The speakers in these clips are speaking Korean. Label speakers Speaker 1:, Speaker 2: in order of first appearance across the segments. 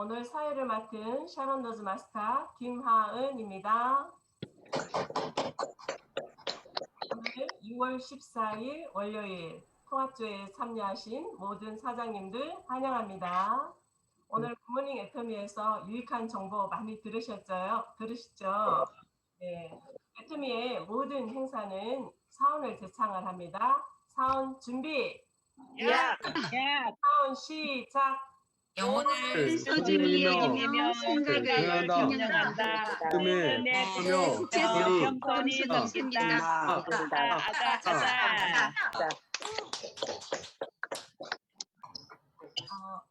Speaker 1: 오늘 사회를 맡은 샤론 너즈 마스터 김하은입니다. 오늘 6월 14일 월요일 통합조회에 참여하신 모든 사장님들 환영합니다. 오늘 굿모닝 애터미에서 유익한 정보 많이 들으시죠? 네. 애터미의 모든 행사는 사원을 제창을 합니다. 사원 준비!
Speaker 2: 야!
Speaker 1: 사원 시작!
Speaker 2: 영혼을 소중히 생각을 경영한다.
Speaker 3: 꿈에
Speaker 2: 겸손히 섬긴다. 가자.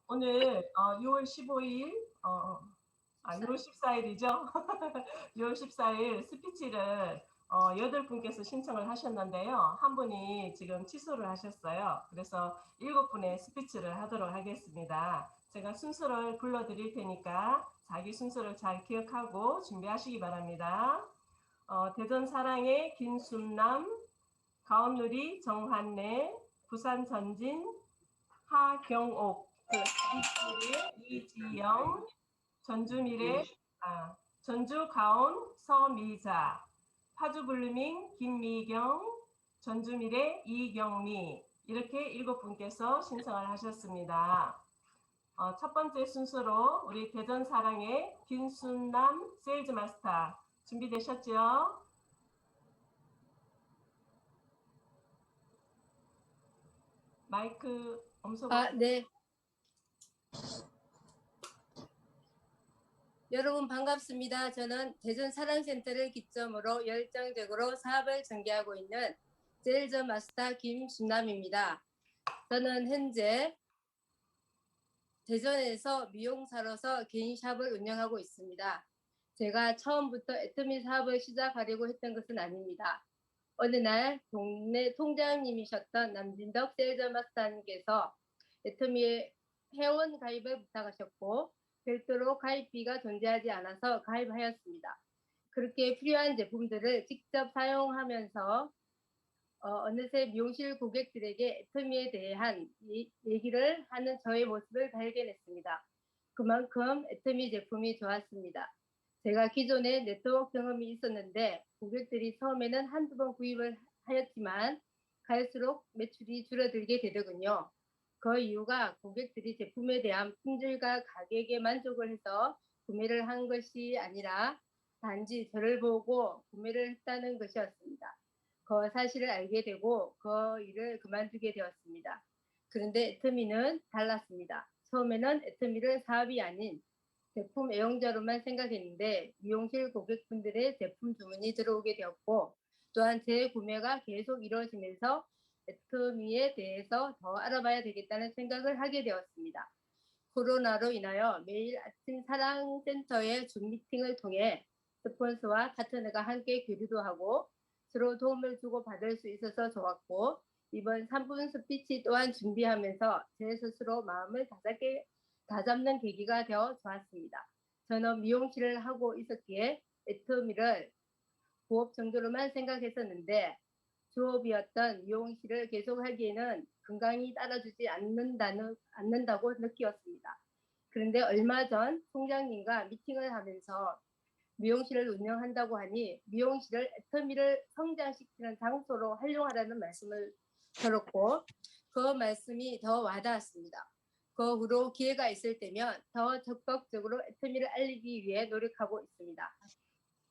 Speaker 1: 오늘 6월 15일, 6월 14일이죠. 6월 14일 스피치를 8분께서 신청을 하셨는데요. 한 분이 지금 취소를 하셨어요. 그래서 7분의 스피치를 하도록 하겠습니다. 제가 순서를 불러드릴 테니까 자기 순서를 잘 기억하고 준비하시기 바랍니다. 대전 사랑의 김순남, 가온누리 정환래, 부산 전진 하경옥, 이지영, 전주 가온 서미자, 파주 블루밍 김미경, 전주미래 이경미, 이렇게 7분께서 신청을 하셨습니다. 첫 번째 순서로 우리 대전 사랑의 김순남 세일즈 마스터 준비되셨죠? 마이크 엄소.
Speaker 4: 네. 여러분 반갑습니다. 저는 대전 사랑센터를 기점으로 열정적으로 사업을 전개하고 있는 세일즈 마스터 김순남입니다. 저는 현재 대전에서 미용사로서 개인 샵을 운영하고 있습니다. 제가 처음부터 애터미 사업을 시작하려고 했던 것은 아닙니다. 어느 날 동네 통장님이셨던 남진덕 세일즈 마스터님께서 애터미에 회원 가입을 부탁하셨고 별도로 가입비가 존재하지 않아서 가입하였습니다. 그렇게 필요한 제품들을 직접 사용하면서 어느새 미용실 고객들에게 애터미에 대한 얘기를 하는 저의 모습을 발견했습니다. 그만큼 애터미 제품이 좋았습니다. 제가 기존에 네트워크 경험이 있었는데 고객들이 처음에는 한두 번 구입을 하였지만 갈수록 매출이 줄어들게 되더군요. 그 이유가 고객들이 제품에 대한 품질과 가격에 만족을 해서 구매를 한 것이 아니라 단지 저를 보고 구매를 했다는 것이었습니다. 그 사실을 알게 되고 그 일을 그만두게 되었습니다. 그런데 애터미는 달랐습니다. 처음에는 애터미를 사업이 아닌 제품 애용자로만 생각했는데 미용실 고객분들의 제품 주문이 들어오게 되었고 또한 재구매가 계속 이루어지면서 애터미에 대해서 더 알아봐야 되겠다는 생각을 하게 되었습니다. 코로나로 인하여 매일 아침 사랑센터의 줌 미팅을 통해 스폰서와 파트너가 함께 교류도 하고 서로 도움을 주고 받을 수 있어서 좋았고 이번 3분 스피치 또한 준비하면서 제 스스로 마음을 다잡는 계기가 되어 좋았습니다. 저는 미용실을 하고 있었기에 애터미를 부업 정도로만 생각했었는데 주업이었던 미용실을 계속하기에는 건강이 따라주지 않는다고 느꼈습니다. 그런데 얼마 전 총장님과 미팅을 하면서 미용실을 운영한다고 하니 미용실을 애터미를 성장시키는 장소로 활용하라는 말씀을 들었고 그 말씀이 더 와닿았습니다. 그 후로 기회가 있을 때면 더 적극적으로 애터미를 알리기 위해 노력하고 있습니다.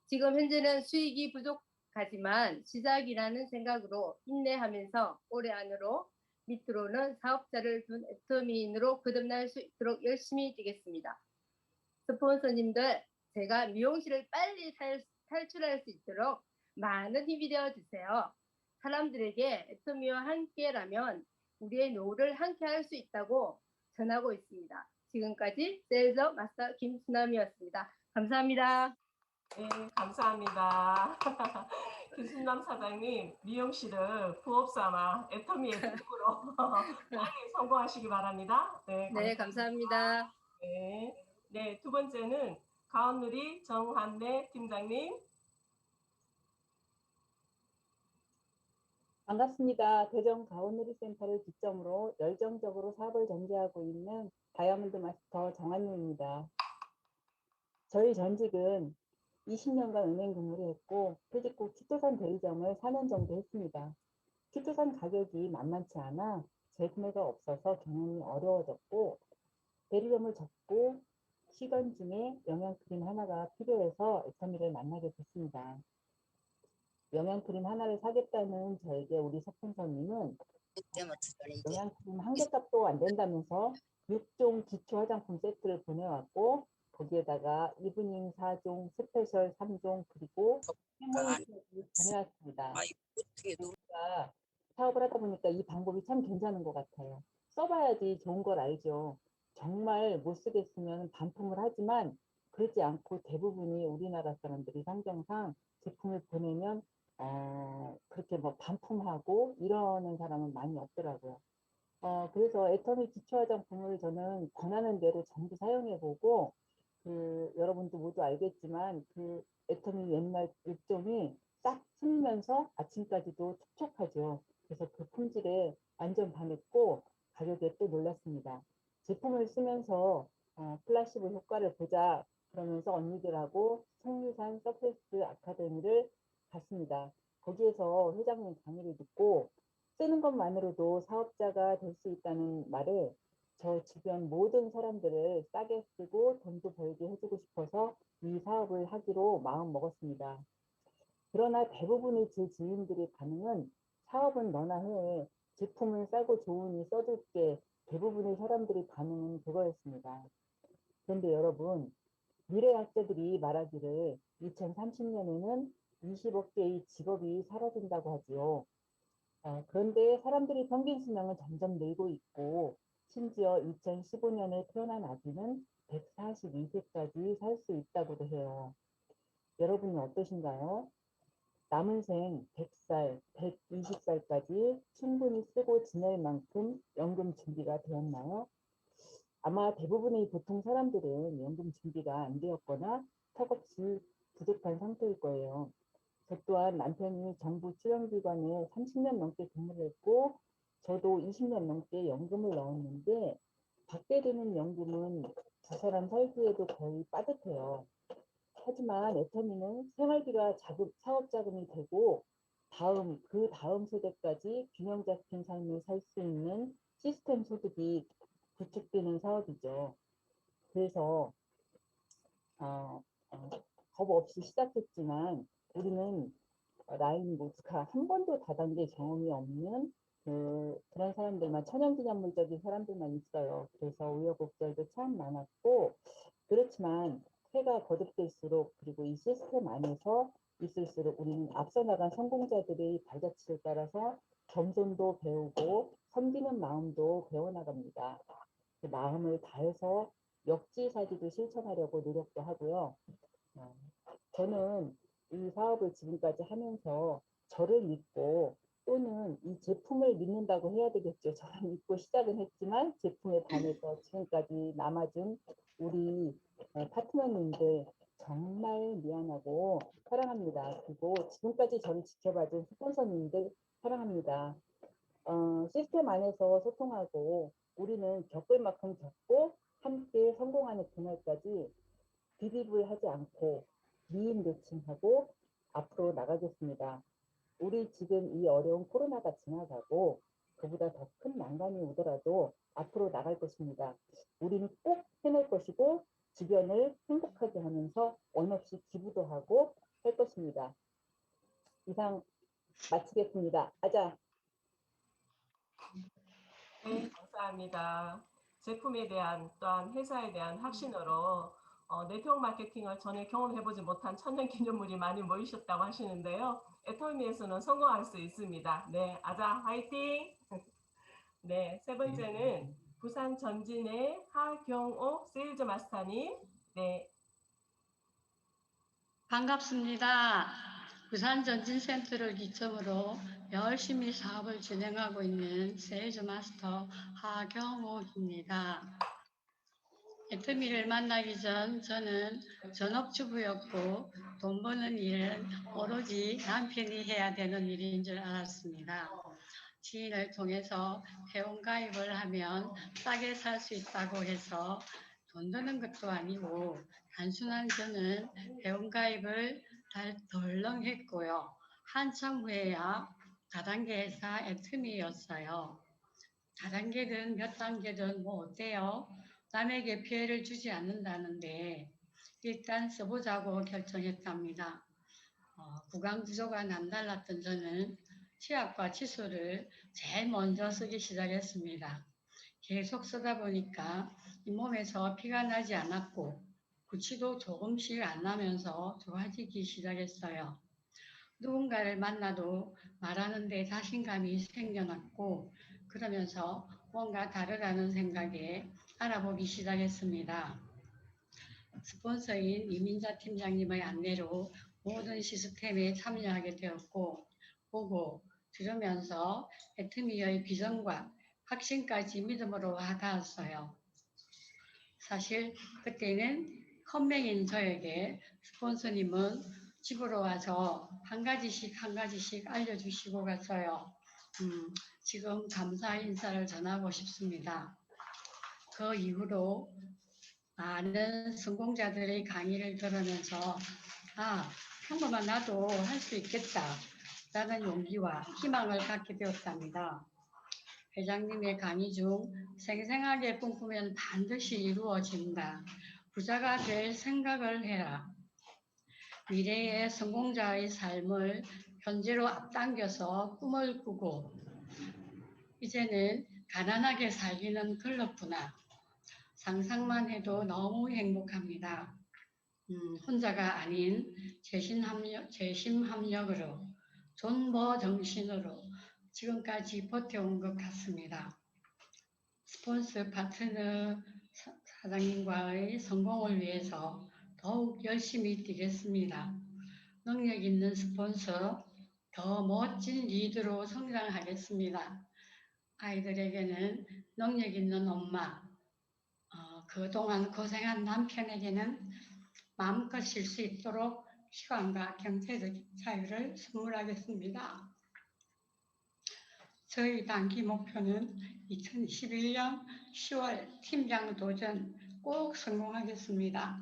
Speaker 4: 지금 현재는 수익이 부족하지만 시작이라는 생각으로 인내하면서 올해 안으로 밑으로는 사업자를 둔 애터미인으로 거듭날 수 있도록 열심히 뛰겠습니다. 스폰서님들 제가 미용실을 빨리 탈출할 수 있도록 많은 힘이 되어주세요. 사람들에게 애터미와 함께라면 우리의 노후를 함께 할 수 있다고 전하고 있습니다. 지금까지 세일즈 마스터 김순남이었습니다. 감사합니다.
Speaker 1: 네, 감사합니다. 김순남 사장님, 미용실을 부업 삼아 애터미의 도구로 빨리 성공하시기 바랍니다.
Speaker 4: 네, 감사합니다.
Speaker 1: 네, 두 번째는 가온누리 정환래 팀장님.
Speaker 5: 반갑습니다. 대전 가온누리 센터를 기점으로 열정적으로 사업을 전개하고 있는
Speaker 3: 다이아몬드 마스터 정한유입니다. 저희 전직은 20년간 은행 근무를 했고 퇴직 후 키토산 대리점을 4년 정도 했습니다. 키토산 가격이 만만치 않아 재구매가 없어서 경영이 어려워졌고 대리점을 접고 쉬던 중에 영양크림 하나가 필요해서 애터미를 만나게 됐습니다. 영양크림 하나를 사겠다는 저에게 우리 석훈선님은 영양크림 한 개 값도 안 된다면서 6종 기초 화장품 세트를 보내왔고 거기에다가 이브닝 4종, 스페셜 3종 그리고 해모니까지 보내왔습니다. 우리가 사업을 하다 보니까 이 방법이 참 괜찮은 것 같아요. 써봐야지 좋은 걸 알죠. 정말 못 쓰겠으면 반품을 하지만 그렇지 않고 대부분이 우리나라 사람들이 상정상 제품을 보내면 그렇게 뭐 반품하고 이러는 사람은 많이 없더라고요. 그래서 애터미 기초 화장품을 저는 권하는 대로 전부 사용해보고 여러분도 모두 알겠지만 애터미 옛날 육종이 싹 스면서 아침까지도 촉촉하죠. 그래서 그 품질에 완전 반했고 가격에 또 놀랐습니다. 제품을 쓰면서 플라시보 효과를 보자 그러면서 언니들하고 성유산 서페이스 아카데미를 갔습니다. 거기에서 회장님 강의를 듣고 쓰는 것만으로도 사업자가 될 수 있다는 말에 저 주변 모든 사람들을 싸게 쓰고 돈도 벌게 해주고 싶어서 이 사업을 하기로 마음 먹었습니다. 그러나 대부분의 제 지인들의 반응은 사업은 너나 해. 제품을 싸고 좋으니 써줄게. 대부분의 사람들의 반응은 그거였습니다. 그런데 여러분, 미래학자들이 말하기를 2030년에는 20억 개의 직업이 사라진다고 하지요. 그런데 사람들의 평균 수명은 점점 늘고 있고 심지어 2015년에 태어난 아기는 142세까지 살 수 있다고도 해요. 여러분은 어떠신가요? 남은 생 100살, 120살까지 충분히 쓰고 지낼 만큼 연금 준비가 되었나요? 아마 대부분의 보통 사람들은 연금 준비가 안 되었거나 턱없이 부족한 상태일 거예요. 저 또한 남편이 정부 출연기관에 30년 넘게 근무를 했고 저도 20년 넘게 연금을 넣었는데 받게 되는 연금은 두 사람 살기에도 거의 빠듯해요. 하지만 애터미는 생활비가 사업자금이 되고 그 다음 세대까지 균형 잡힌 삶을 살 수 있는 시스템 소득이 구축되는 사업이죠. 그래서 겁 없이 시작했지만 우리는 라인 모두가 한 번도 다단계 경험이 없는 그런 사람들만 천연기념물적인 사람들만 있어요. 그래서 우여곡절도 참 많았고 그렇지만 해가 거듭될수록 그리고 이 시스템 안에서 있을수록 우리는 앞서 나간 성공자들의 발자취를 따라서 겸손도 배우고 섬기는 마음도 배워나갑니다. 그 마음을 다해서 역지사지도 실천하려고 노력도 하고요. 저는 이 사업을 지금까지 하면서 저를 믿고 또는 이 제품을 믿는다고 해야 되겠죠. 저를 믿고 시작은 했지만 제품에 반해서 지금까지 남아준 우리 파트너님들 정말 미안하고 사랑합니다. 그리고 지금까지 저를 지켜봐준 스폰서님들 사랑합니다. 시스템 안에서 소통하고 우리는 겪을 만큼 겪고 함께 성공하는 그날까지 비립을 하지 않고 미인대칭하고 앞으로 나가겠습니다. 우리 지금 이 어려운 코로나가 지나가고 그보다 더 큰 난관이 오더라도 앞으로 나갈 것입니다. 우리는 꼭 해낼 것이고 주변을 행복하게 하면서 원 없이 기부도 하고 할 것입니다. 이상 마치겠습니다. 아자.
Speaker 1: 네, 감사합니다. 제품에 대한 또한 회사에 대한 확신으로 네트워크 마케팅을 전에 경험해보지 못한 천년기념물이 많이 모이셨다고 하시는데요. 애터미에서는 성공할 수 있습니다. 네, 아자 화이팅! 네, 세 번째는 부산 전진의 하경옥 세일즈 마스터님. 네.
Speaker 5: 반갑습니다. 부산 전진센터를 기점으로 열심히 사업을 진행하고 있는 세일즈 마스터 하경옥입니다. 애터미를 만나기 전 저는 전업주부였고 돈 버는 일은 오로지 남편이 해야 되는 일인 줄 알았습니다. 지인을 통해서 회원가입을 하면 싸게 살 수 있다고 해서 돈 드는 것도 아니고 단순한 저는 회원가입을 덜렁했고요. 한참 후에야 다단계 회사 애트미였어요. 다단계든 몇 단계든 뭐 어때요? 남에게 피해를 주지 않는다는데 일단 써보자고 결정했답니다. 구강 구조가 남달랐던 저는 치약과 칫솔을 제일 먼저 쓰기 시작했습니다. 계속 쓰다 보니까 잇몸에서 피가 나지 않았고 구취도 조금씩 안 나면서 좋아지기 시작했어요. 누군가를 만나도 말하는 데 자신감이 생겨났고 그러면서 뭔가 다르다는 생각에 알아보기 시작했습니다. 스폰서인 이민자 팀장님의 안내로 모든 시스템에 참여하게 되었고 보고 들으면서 애트미의 비전과 확신까지 믿음으로 와닿았어요. 사실 그때는 컴맹인 저에게 스폰서님은 집으로 와서 한 가지씩 알려주시고 갔어요. 지금 감사 인사를 전하고 싶습니다. 그 이후로 많은 성공자들의 강의를 들으면서 평범한 나도 할 수 있겠다 라는 용기와 희망을 갖게 되었답니다. 회장님의 강의 중 생생하게 꿈꾸면 반드시 이루어진다. 부자가 될 생각을 해라. 미래의 성공자의 삶을 현재로 앞당겨서 꿈을 꾸고 이제는 가난하게 살기는 글렀구나. 상상만 해도 너무 행복합니다. 혼자가 아닌 재심합력으로 존버 정신으로 지금까지 버텨온 것 같습니다. 스폰서 파트너 사장님과의 성공을 위해서 더욱 열심히 뛰겠습니다. 능력 있는 스폰서, 더 멋진 리더로 성장하겠습니다. 아이들에게는 능력 있는 엄마, 그동안 고생한 남편에게는 마음껏 쉴 수 있도록 시간과 경제적 자유를 선물하겠습니다. 저희 단기 목표는 2021년 10월 팀장 도전 꼭 성공하겠습니다.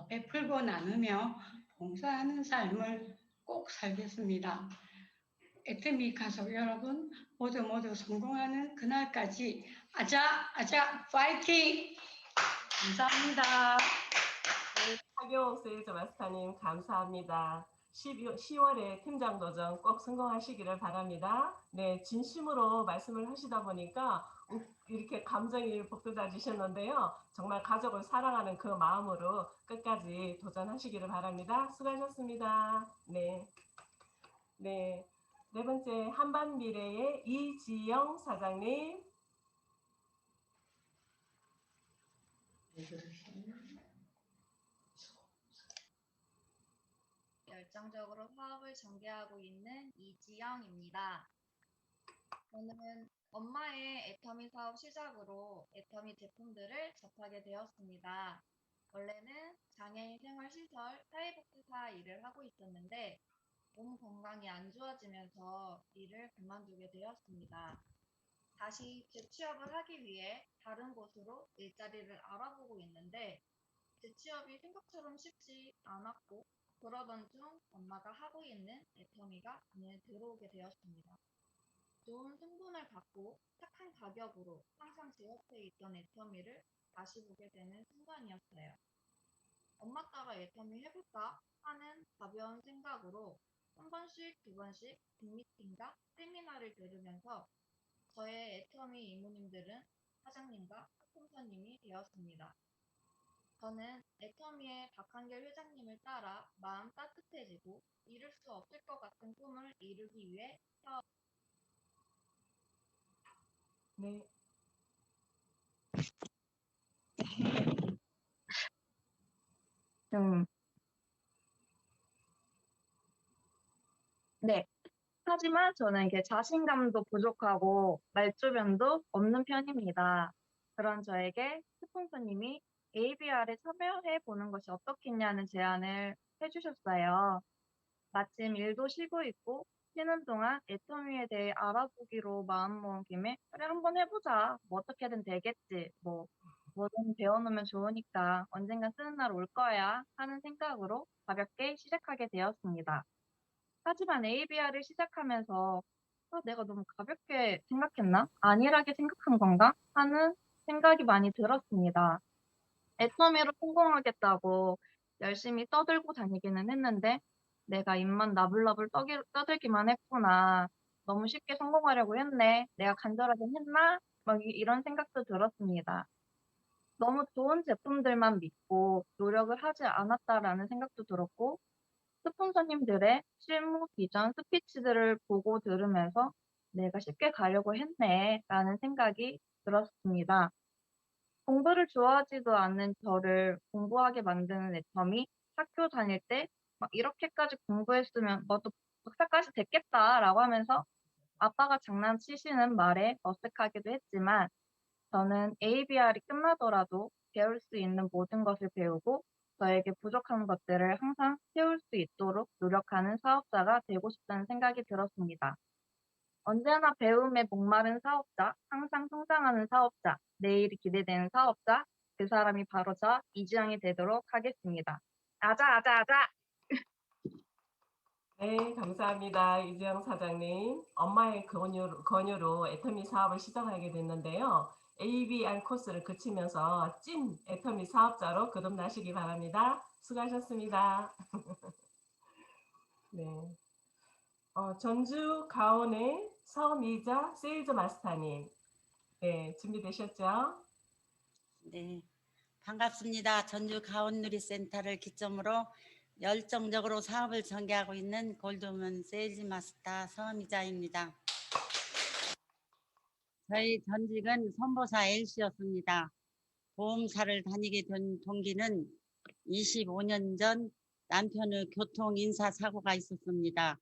Speaker 5: 베풀고 나누며 봉사하는 삶을 꼭 살겠습니다. 애트미 가족 여러분 모두 성공하는 그날까지 아자 파이팅! 감사합니다.
Speaker 1: 네, 박영옥 세일즈 마스터님 감사합니다. 10월에 팀장 도전 꼭 성공하시기를 바랍니다. 네, 진심으로 말씀을 하시다 보니까 이렇게 감정이 복돋아지셨는데요. 정말 가족을 사랑하는 그 마음으로 끝까지 도전하시기를 바랍니다. 수고하셨습니다. 네, 네 번째 한반미래의 이지영 사장님.
Speaker 6: 열정적으로 사업을 전개하고 있는 이지영입니다. 저는 엄마의 애터미 사업 시작으로 애터미 제품들을 접하게 되었습니다. 원래는 장애인 생활시설 사회복지사 일을 하고 있었는데 몸 건강이 안 좋아지면서 일을 그만두게 되었습니다. 다시 재취업을 하기 위해 다른 곳으로 일자리를 알아보고 있는데 재취업이 생각처럼 쉽지 않았고 그러던 중 엄마가 하고 있는 애터미가 눈에 들어오게 되었습니다. 좋은 성분을 갖고 착한 가격으로 항상 제 옆에 있던 애터미를 다시 보게 되는 순간이었어요. 엄마따라 애터미 해볼까 하는 가벼운 생각으로 한 번씩 두 번씩 빅미팅과 세미나를 들으면서 저의 애터미 이모님들은 사장님과 스폰서님이 되었습니다. 저는 애터미의 박한결 회장님을 따라 마음 따뜻해지고 이룰 수 없을 것 같은 꿈을 이루기 위해
Speaker 1: 네.
Speaker 7: 네. 하지만 저는 이게 자신감도 부족하고 말주변도 없는 편입니다. 그런 저에게 스폰서님이 ABR에 참여해 보는 것이 어떻겠냐는 제안을 해주셨어요. 마침 일도 쉬고 있고 쉬는 동안 애터미에 대해 알아보기로 마음먹은 김에 그래 한번 해보자. 뭐 어떻게든 되겠지. 뭐든 배워놓으면 좋으니까 언젠가 쓰는 날 올 거야 하는 생각으로 가볍게 시작하게 되었습니다. 하지만 ABR을 시작하면서 내가 너무 가볍게 생각했나? 안일하게 생각한 건가? 하는 생각이 많이 들었습니다. 애터미로 성공하겠다고 열심히 떠들고 다니기는 했는데 내가 입만 나불나불 떠들기만 했구나. 너무 쉽게 성공하려고 했네. 내가 간절하게 했나? 이런 생각도 들었습니다. 너무 좋은 제품들만 믿고 노력을 하지 않았다라는 생각도 들었고 스폰서님들의 실무 비전 스피치들을 보고 들으면서 내가 쉽게 가려고 했네 라는 생각이 들었습니다. 공부를 좋아하지도 않는 저를 공부하게 만드는 애터미 학교 다닐 때 막 이렇게까지 공부했으면 너도 박사까지 됐겠다라고 하면서 아빠가 장난치시는 말에 어색하기도 했지만 저는 ABR이 끝나더라도 배울 수 있는 모든 것을 배우고 저에게 부족한 것들을 항상 채울 수 있도록 노력하는 사업자가 되고 싶다는 생각이 들었습니다. 언제나 배움에 목마른 사업자, 항상 성장하는 사업자, 내일이 기대되는 사업자, 그 사람이 바로 저 이지영이 되도록 하겠습니다. 아자!
Speaker 1: 네, 감사합니다. 이재영 사장님. 엄마의 권유로 애터미 사업을 시작하게 됐는데요. ABR 코스를 거치면서 찐 애터미 사업자로 거듭나시기 바랍니다. 수고하셨습니다. 네. 전주 가온의 서미자 세일즈 마스터님. 네, 준비되셨죠?
Speaker 8: 네, 반갑습니다. 전주 가온누리센터를 기점으로 열정적으로 사업을 전개하고 있는 골드우먼 세일즈 마스터 서미자입니다. 저희 전직은 선보사 LC였습니다. 보험사를 다니게 된 동기는 25년 전 남편의 교통 인사 사고가 있었습니다.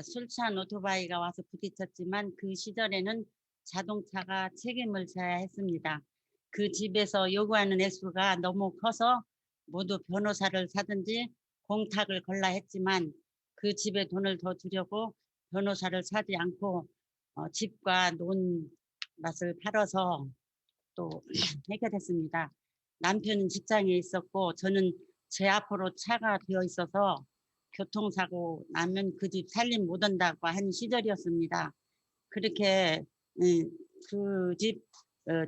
Speaker 8: 술 취한 오토바이가 와서 부딪혔지만 그 시절에는 자동차가 책임을 져야 했습니다. 그 집에서 요구하는 액수가 너무 커서 모두 변호사를 사든지 공탁을 걸라 했지만 그 집에 돈을 더 주려고 변호사를 사지 않고 집과 논밭을 팔아서 또 해결했습니다. 남편은 직장에 있었고 저는 제 앞으로 차가 되어 있어서 교통사고 나면 그 집 살림 못 한다고 한 시절이었습니다. 그렇게 그 집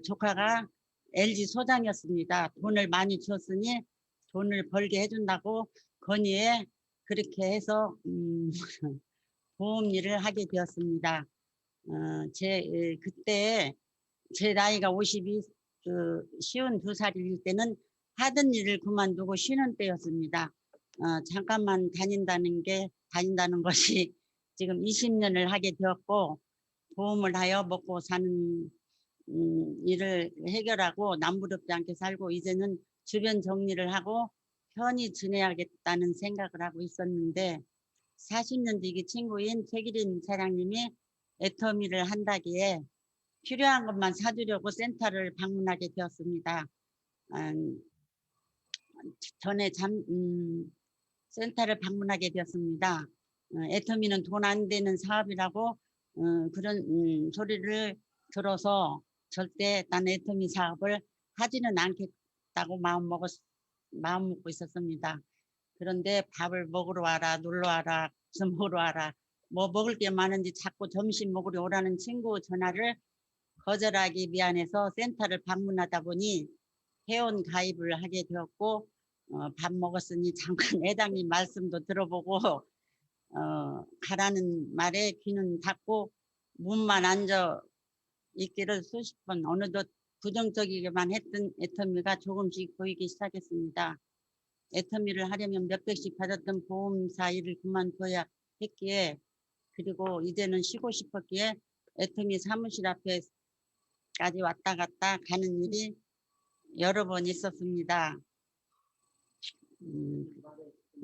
Speaker 8: 조카가 LG 소장이었습니다. 돈을 많이 줬으니 돈을 벌게 해준다고 건의해 그렇게 해서 보험 일을 하게 되었습니다. 그때 제 나이가 52살일 때는 하던 일을 그만두고 쉬는 때였습니다. 잠깐만 다닌다는 것이 지금 20년을 하게 되었고 보험을 하여 먹고 사는 일을 해결하고 남부럽지 않게 살고 이제는 주변 정리를 하고 편히 지내야겠다는 생각을 하고 있었는데 40년 지기 친구인 최기린 사장님이 애터미를 한다기에 필요한 것만 사주려고 센터를 방문하게 되었습니다. 전에 센터를 방문하게 되었습니다. 애터미는 돈 안 되는 사업이라고 그런 소리를 들어서 절대 난 애터미 사업을 하지는 않겠다고 마음 먹고 있었습니다. 그런데 밥을 먹으러 와라, 놀러 와라, 무슨 먹으러 와라, 뭐 먹을 게 많은지 자꾸 점심 먹으러 오라는 친구 전화를 거절하기 미안해서 센터를 방문하다 보니 회원 가입을 하게 되었고 밥 먹었으니 잠깐 회장님 말씀도 들어보고 가라는 말에 귀는 닫고 문만 앉아 있기를 수십 번 어느덧 부정적이게만 했던 애터미가 조금씩 보이기 시작했습니다. 애터미를 하려면 몇백씩 받았던 보험사 일을 그만둬야 했기에 그리고 이제는 쉬고 싶었기에 애터미 사무실 앞에까지 왔다 갔다 가는 일이 여러 번 있었습니다.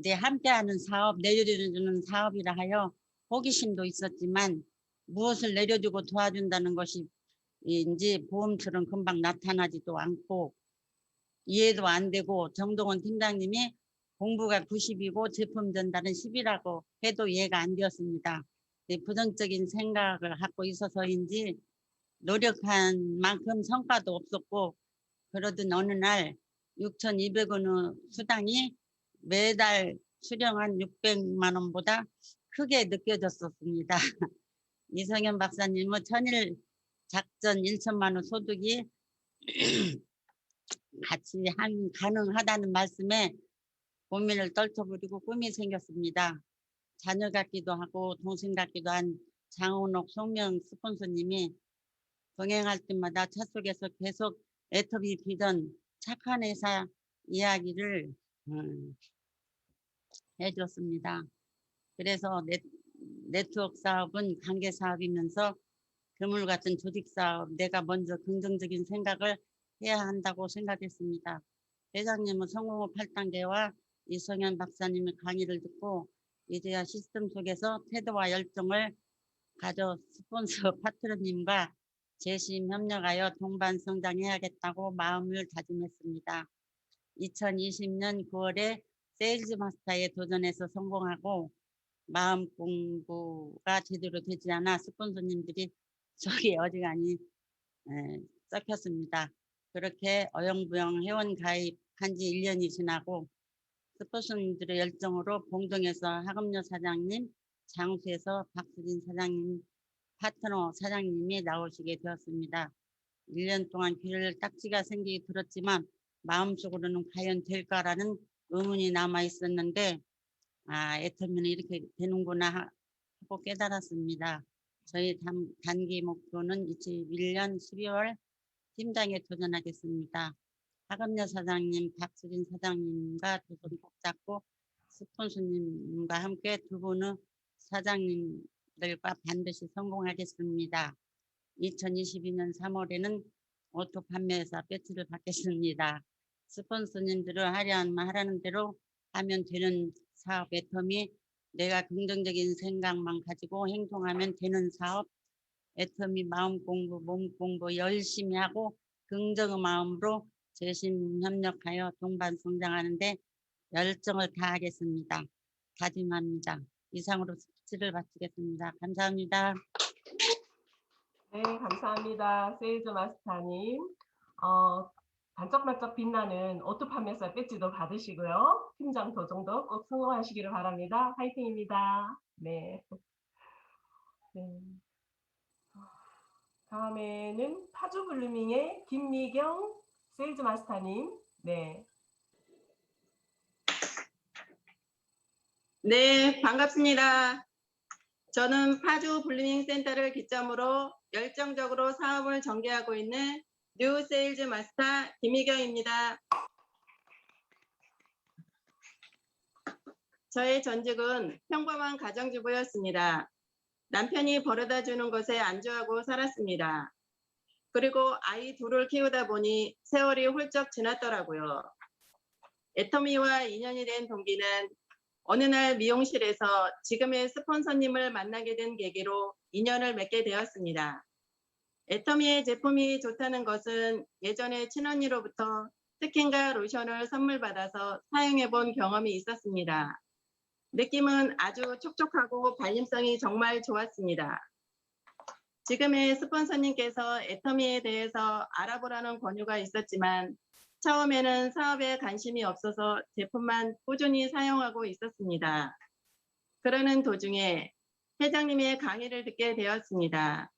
Speaker 8: 내 함께하는 사업, 내려주는 사업이라 하여 호기심도 있었지만 무엇을 내려주고 도와준다는 것이 인지 보험처럼 금방 나타나지도 않고 이해도 안 되고 정동원 팀장님이 공부가 90이고 제품 전달은 10이라고 해도 이해가 안 되었습니다. 부정적인 생각을 갖고 있어서인지 노력한 만큼 성과도 없었고, 그러던 어느 날 6,200원의 수당이 매달 수령한 600만 원보다 크게 느껴졌었습니다. 이성현 박사님의 천일 작전 1천만 원 소득이 같이 가능하다는 말씀에 고민을 떨쳐버리고 꿈이 생겼습니다. 자녀 같기도 하고 동생 같기도 한 장은옥 송명 스폰서님이 동행할 때마다 차 속에서 계속 애터미 비던 착한 회사 이야기를 해줬습니다. 그래서 네트워크 사업은 관계 사업이면서 그물 같은 조직 사업, 내가 먼저 긍정적인 생각을 해야 한다고 생각했습니다. 회장님은 성공의 8단계와 이성현 박사님의 강의를 듣고 이제야 시스템 속에서 태도와 열정을 가져 스폰서 파트너님과 재심 협력하여 동반 성장해야겠다고 마음을 다짐했습니다. 2020년 9월에 세일즈 마스터에 도전해서 성공하고 마음 공부가 제대로 되지 않아 스폰서님들이 속이 어지간히 썩혔습니다. 그렇게 어영부영 회원 가입한 지 1년이 지나고 스폰서님들의 열정으로 봉동에서 하금여 사장님, 장수에서 박수진 사장님, 파트너 사장님이 나오시게 되었습니다. 1년 동안 귀를 딱지가 생기게 들었지만 마음속으로는 과연 될까라는 의문이 남아 있었는데 애터미는 이렇게 되는구나 하고 깨달았습니다. 저희 단기 목표는 2021년 12월 팀장에 도전하겠습니다. 하금여 사장님, 박수진 사장님과 두 손 꼭 잡고 스폰서님과 함께 두 분의 사장님들과 반드시 성공하겠습니다. 2022년 3월에는 오토 판매사 배지를 받겠습니다. 스폰서님들을 하라는 대로 하면 되는 사업 애터미, 내가 긍정적인 생각만 가지고 행동하면 되는 사업 애터미 마음 공부, 몸 공부 열심히 하고 긍정의 마음으로 재심 협력하여 동반 성장하는데 열정을 다하겠습니다. 다짐합니다. 이상으로 스피치를 마치겠습니다. 감사합니다.
Speaker 1: 네, 감사합니다. 세일즈 마스터님. 반짝반짝 빛나는 오토 판매사 배지도 받으시고요. 팀장 도정도 꼭 성공하시기를 바랍니다. 화이팅입니다. 네. 다음에는 파주 블루밍의 김미경 세일즈 마스터님. 네.
Speaker 9: 네, 반갑습니다. 저는 파주 블루밍 센터를 기점으로 열정적으로 사업을 전개하고 있는 뉴 세일즈 마스터 김희경입니다. 저의 전직은 평범한 가정주부였습니다. 남편이 벌어다 주는 것에 안주하고 살았습니다. 그리고 아이 둘을 키우다 보니 세월이 훌쩍 지났더라고요. 애터미와 인연이 된 동기는 어느 날 미용실에서 지금의 스폰서님을 만나게 된 계기로 인연을 맺게 되었습니다. 애터미의 제품이 좋다는 것은 예전에 친언니로부터 스킨과 로션을 선물 받아서 사용해 본 경험이 있었습니다. 느낌은 아주 촉촉하고 발림성이 정말 좋았습니다. 지금의 스폰서님께서 애터미에 대해서 알아보라는 권유가 있었지만 처음에는 사업에 관심이 없어서 제품만 꾸준히 사용하고 있었습니다. 그러는 도중에 회장님의 강의를 듣게 되었습니다.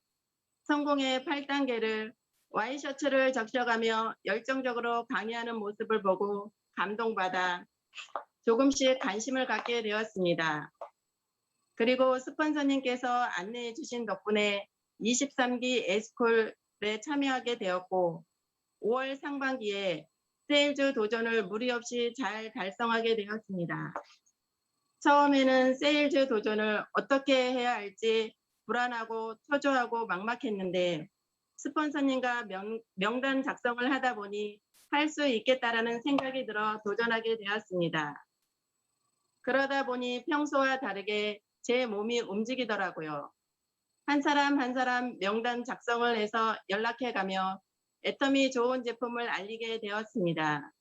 Speaker 9: 성공의 8단계를 와이셔츠를 적셔가며 열정적으로 강의하는 모습을 보고 감동받아 조금씩 관심을 갖게 되었습니다. 그리고 스폰서님께서 안내해 주신 덕분에 23기 에스콜에 참여하게 되었고 5월 상반기에 세일즈 도전을 무리 없이 잘 달성하게 되었습니다. 처음에는 세일즈 도전을 어떻게 해야 할지 불안하고 초조하고 막막했는데 스폰서님과 명단 작성을 하다 보니 할 수 있겠다라는 생각이 들어 도전하게 되었습니다. 그러다 보니 평소와 다르게 제 몸이 움직이더라고요. 한 사람 한 사람 명단 작성을 해서 연락해가며 애터미 좋은 제품을 알리게 되었습니다.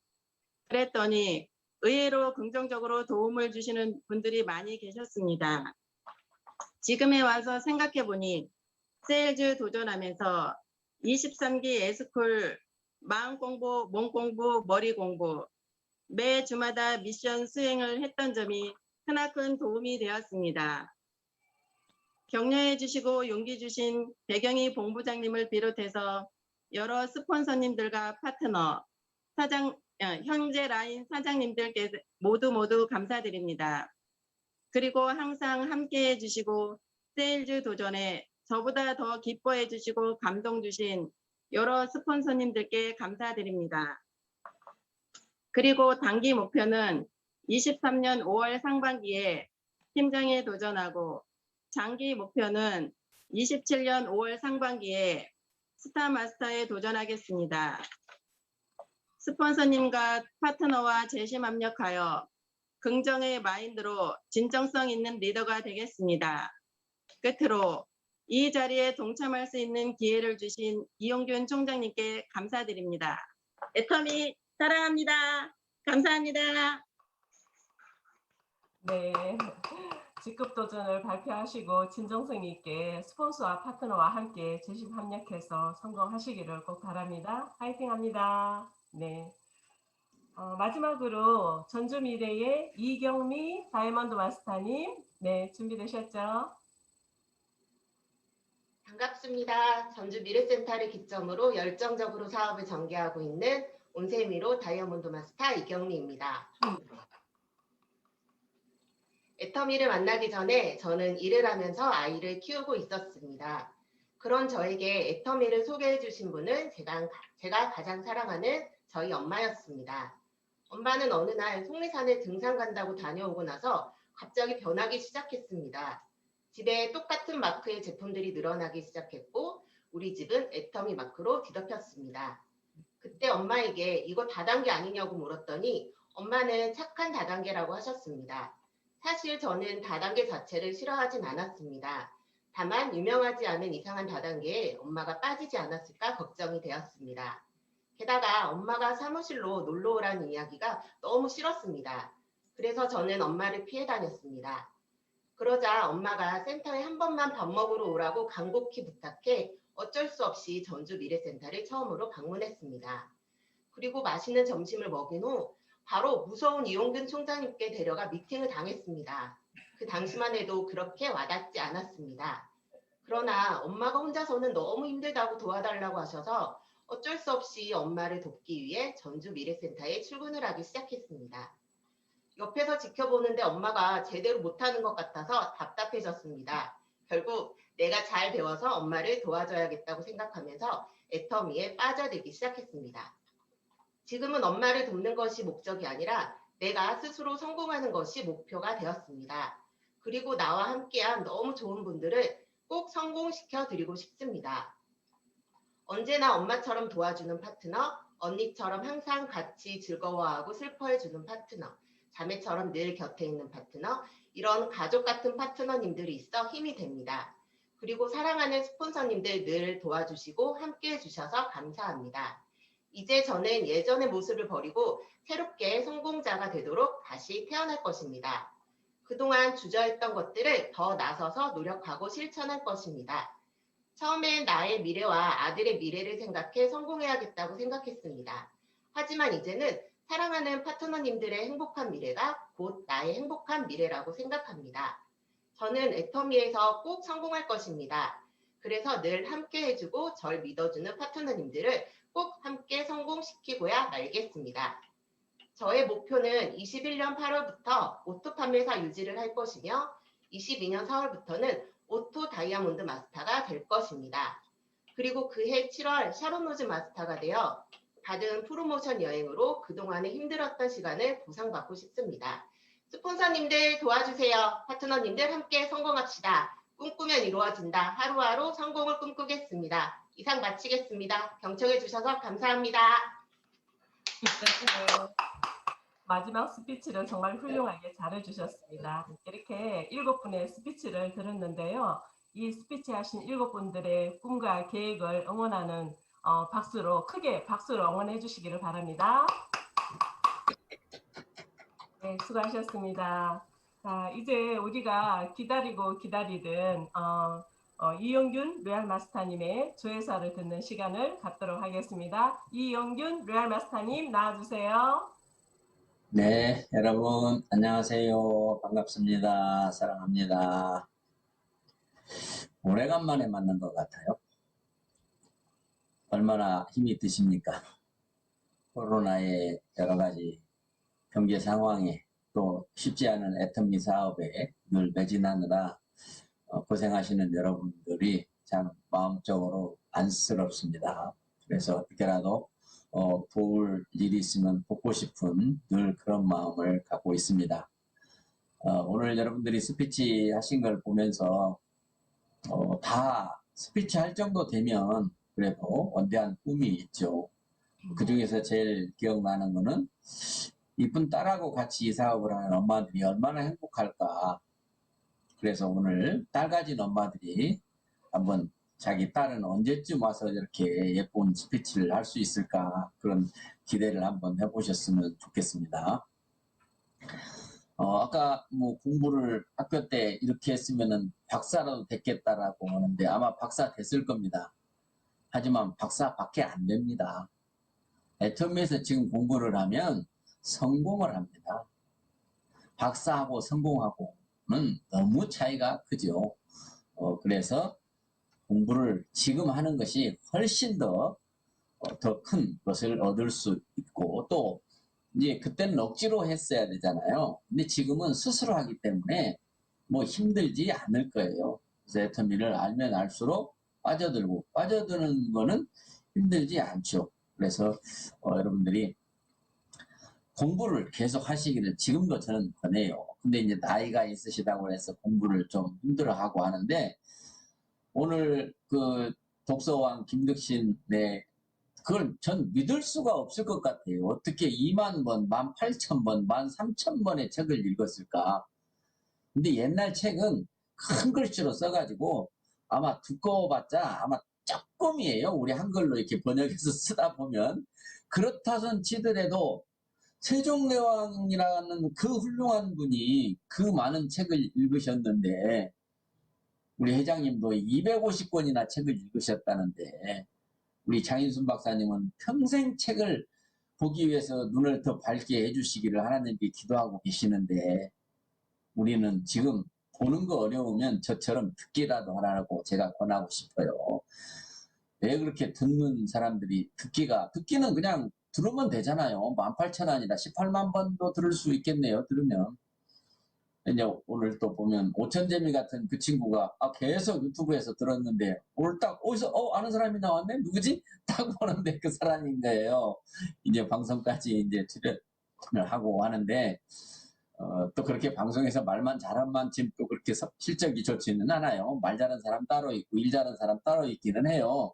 Speaker 9: 그랬더니 의외로 긍정적으로 도움을 주시는 분들이 많이 계셨습니다. 지금에 와서 생각해보니 세일즈 도전하면서 23기 에스쿨 마음 공부, 몸 공부, 머리 공부 매 주마다 미션 수행을 했던 점이 크나큰 도움이 되었습니다. 격려해 주시고 용기 주신 배경희 본부장님을 비롯해서 여러 스폰서님들과 파트너, 형제 라인 사장님들께 모두 감사드립니다. 그리고 항상 함께해 주시고 세일즈 도전에 저보다 더 기뻐해 주시고 감동 주신 여러 스폰서님들께 감사드립니다. 그리고 단기 목표는 23년 5월 상반기에 팀장에 도전하고 장기 목표는 27년 5월 상반기에 스타마스터에 도전하겠습니다. 스폰서님과 파트너와 재심 합력하여 긍정의 마인드로 진정성 있는 리더가 되겠습니다. 끝으로 이 자리에 동참할 수 있는 기회를 주신 이용균 총장님께 감사드립니다. 애터미 사랑합니다. 감사합니다.
Speaker 1: 네, 직급 도전을 발표하시고 진정성 있게 스폰서와 파트너와 함께 재심 합력해서 성공하시기를 꼭 바랍니다. 파이팅합니다. 네. 마지막으로 전주미래의 이경미 다이아몬드 마스터님, 네, 준비되셨죠?
Speaker 10: 반갑습니다. 전주미래센터를 기점으로 열정적으로 사업을 전개하고 있는 온세미로 다이아몬드 마스터 이경미입니다. 애터미를 만나기 전에 저는 일을 하면서 아이를 키우고 있었습니다. 그런 저에게 애터미를 소개해 주신 분은 제가 가장 사랑하는 저희 엄마였습니다. 엄마는 어느 날 속리산에 등산 간다고 다녀오고 나서 갑자기 변하기 시작했습니다. 집에 똑같은 마크의 제품들이 늘어나기 시작했고 우리 집은 애터미 마크로 뒤덮였습니다. 그때 엄마에게 이거 다단계 아니냐고 물었더니 엄마는 착한 다단계라고 하셨습니다. 사실 저는 다단계 자체를 싫어하진 않았습니다. 다만 유명하지 않은 이상한 다단계에 엄마가 빠지지 않았을까 걱정이 되었습니다. 게다가 엄마가 사무실로 놀러 오라는 이야기가 너무 싫었습니다. 그래서 저는 엄마를 피해 다녔습니다. 그러자 엄마가 센터에 한 번만 밥 먹으러 오라고 간곡히 부탁해 어쩔 수 없이 전주미래센터를 처음으로 방문했습니다. 그리고 맛있는 점심을 먹인 후 바로 무서운 이용균 총장님께 데려가 미팅을 당했습니다. 그 당시만 해도 그렇게 와닿지 않았습니다. 그러나 엄마가 혼자서는 너무 힘들다고 도와달라고 하셔서 어쩔 수 없이 엄마를 돕기 위해 전주미래센터에 출근을 하기 시작했습니다. 옆에서 지켜보는데 엄마가 제대로 못하는 것 같아서 답답해졌습니다. 결국 내가 잘 배워서 엄마를 도와줘야겠다고 생각하면서 애터미에 빠져들기 시작했습니다. 지금은 엄마를 돕는 것이 목적이 아니라 내가 스스로 성공하는 것이 목표가 되었습니다. 그리고 나와 함께한 너무 좋은 분들을 꼭 성공시켜 드리고 싶습니다. 언제나 엄마처럼 도와주는 파트너, 언니처럼 항상 같이 즐거워하고 슬퍼해주는 파트너, 자매처럼 늘 곁에 있는 파트너, 이런 가족 같은 파트너님들이 있어 힘이 됩니다. 그리고 사랑하는 스폰서님들 늘 도와주시고 함께해 주셔서 감사합니다. 이제 저는 예전의 모습을 버리고 새롭게 성공자가 되도록 다시 태어날 것입니다. 그동안 주저했던 것들을 더 나서서 노력하고 실천할 것입니다. 처음엔 나의 미래와 아들의 미래를 생각해 성공해야겠다고 생각했습니다. 하지만 이제는 사랑하는 파트너님들의 행복한 미래가 곧 나의 행복한 미래라고 생각합니다. 저는 애터미에서 꼭 성공할 것입니다. 그래서 늘 함께 해주고 절 믿어주는 파트너님들을 꼭 함께 성공시키고야 말겠습니다. 저의 목표는 21년 8월부터 오토 판매사 유지를 할 것이며 22년 4월부터는 오토 다이아몬드 마스터가 될 것입니다. 그리고 그해 7월 샤론 로즈 마스터가 되어 받은 프로모션 여행으로 그동안의 힘들었던 시간을 보상받고 싶습니다. 스폰서님들 도와주세요. 파트너님들 함께 성공합시다. 꿈꾸면 이루어진다. 하루하루 성공을 꿈꾸겠습니다. 이상 마치겠습니다. 경청해 주셔서 감사합니다.
Speaker 1: 네. 마지막 스피치를 정말 훌륭하게 잘해주셨습니다. 이렇게 7분의 스피치를 들었는데요. 이 스피치 하신 7분들의 꿈과 계획을 응원하는 박수로 크게 박수로 응원해 주시기를 바랍니다. 네, 수고하셨습니다. 자, 이제 우리가 기다리고 기다리던 이영균 로얄 마스터님의 조회사를 듣는 시간을 갖도록 하겠습니다. 이영균 로얄 마스터님 나와주세요.
Speaker 11: 네, 여러분 안녕하세요. 반갑습니다. 사랑합니다. 오래간만에 만난 것 같아요. 얼마나 힘이 드십니까? 코로나의 여러 가지 경제 상황에 또 쉽지 않은 애터미 사업에 늘 매진하느라 고생하시는 여러분들이 참 마음적으로 안쓰럽습니다. 그래서 어떻게라도 도울 일이 있으면 돕고 싶은 늘 그런 마음을 갖고 있습니다. 오늘 여러분들이 스피치 하신 걸 보면서 다 스피치 할 정도 되면 그래도 원대한 꿈이 있죠. 그 중에서 제일 기억나는 거는 이쁜 딸하고 같이 이 사업을 하는 엄마들이 얼마나 행복할까. 그래서 오늘 딸 가진 엄마들이 한번 자기 딸은 언제쯤 와서 이렇게 예쁜 스피치를 할 수 있을까 그런 기대를 한번 해보셨으면 좋겠습니다. 아까 뭐 공부를 학교 때 이렇게 했으면은 박사라도 됐겠다라고 하는데 아마 박사 됐을 겁니다. 하지만 박사밖에 안 됩니다. 애터미에서 지금 공부를 하면 성공을 합니다. 박사하고 성공하고는 너무 차이가 크죠. 그래서 공부를 지금 하는 것이 훨씬 더 큰 것을 얻을 수 있고 또 이제 그때는 억지로 했어야 되잖아요. 근데 지금은 스스로 하기 때문에 뭐 힘들지 않을 거예요. 그래서 애터미를 알면 알수록 빠져드는 거는 힘들지 않죠. 그래서 여러분들이 공부를 계속 하시기를 지금도 저는 권해요. 근데 이제 나이가 있으시다고 해서 공부를 좀 힘들어하고 하는데 오늘 그 독서왕 김덕신의 그걸 전 믿을 수가 없을 것 같아요. 어떻게 2만 번, 18,000번, 13,000번의 책을 읽었을까? 근데 옛날 책은 큰 글씨로 써가지고 아마 두꺼워봤자 아마 조금이에요. 우리 한글로 이렇게 번역해서 쓰다 보면. 그렇다선 치더라도 세종대왕이라는 그 훌륭한 분이 그 많은 책을 읽으셨는데 우리 회장님도 250권이나 책을 읽으셨다는데 우리 장인순 박사님은 평생 책을 보기 위해서 눈을 더 밝게 해주시기를 하나님께 기도하고 계시는데 우리는 지금 보는 거 어려우면 저처럼 듣기라도 하라고 제가 권하고 싶어요. 왜 그렇게 듣는 사람들이 듣기는 그냥 들으면 되잖아요. 18,000원이라 18만 번도 들을 수 있겠네요. 들으면. 이제 오늘 또 보면 오천재미 같은 그 친구가 계속 유튜브에서 들었는데 오늘 딱 어디서 아는 사람이 나왔네? 누구지? 딱 보는데 그 사람인 거예요. 이제 방송까지 이제 출연을 하고 하는데 또 그렇게 방송에서 말만 잘한 만큼 또 그렇게 실적이 좋지는 않아요. 말 잘하는 사람 따로 있고 일 잘하는 사람 따로 있기는 해요.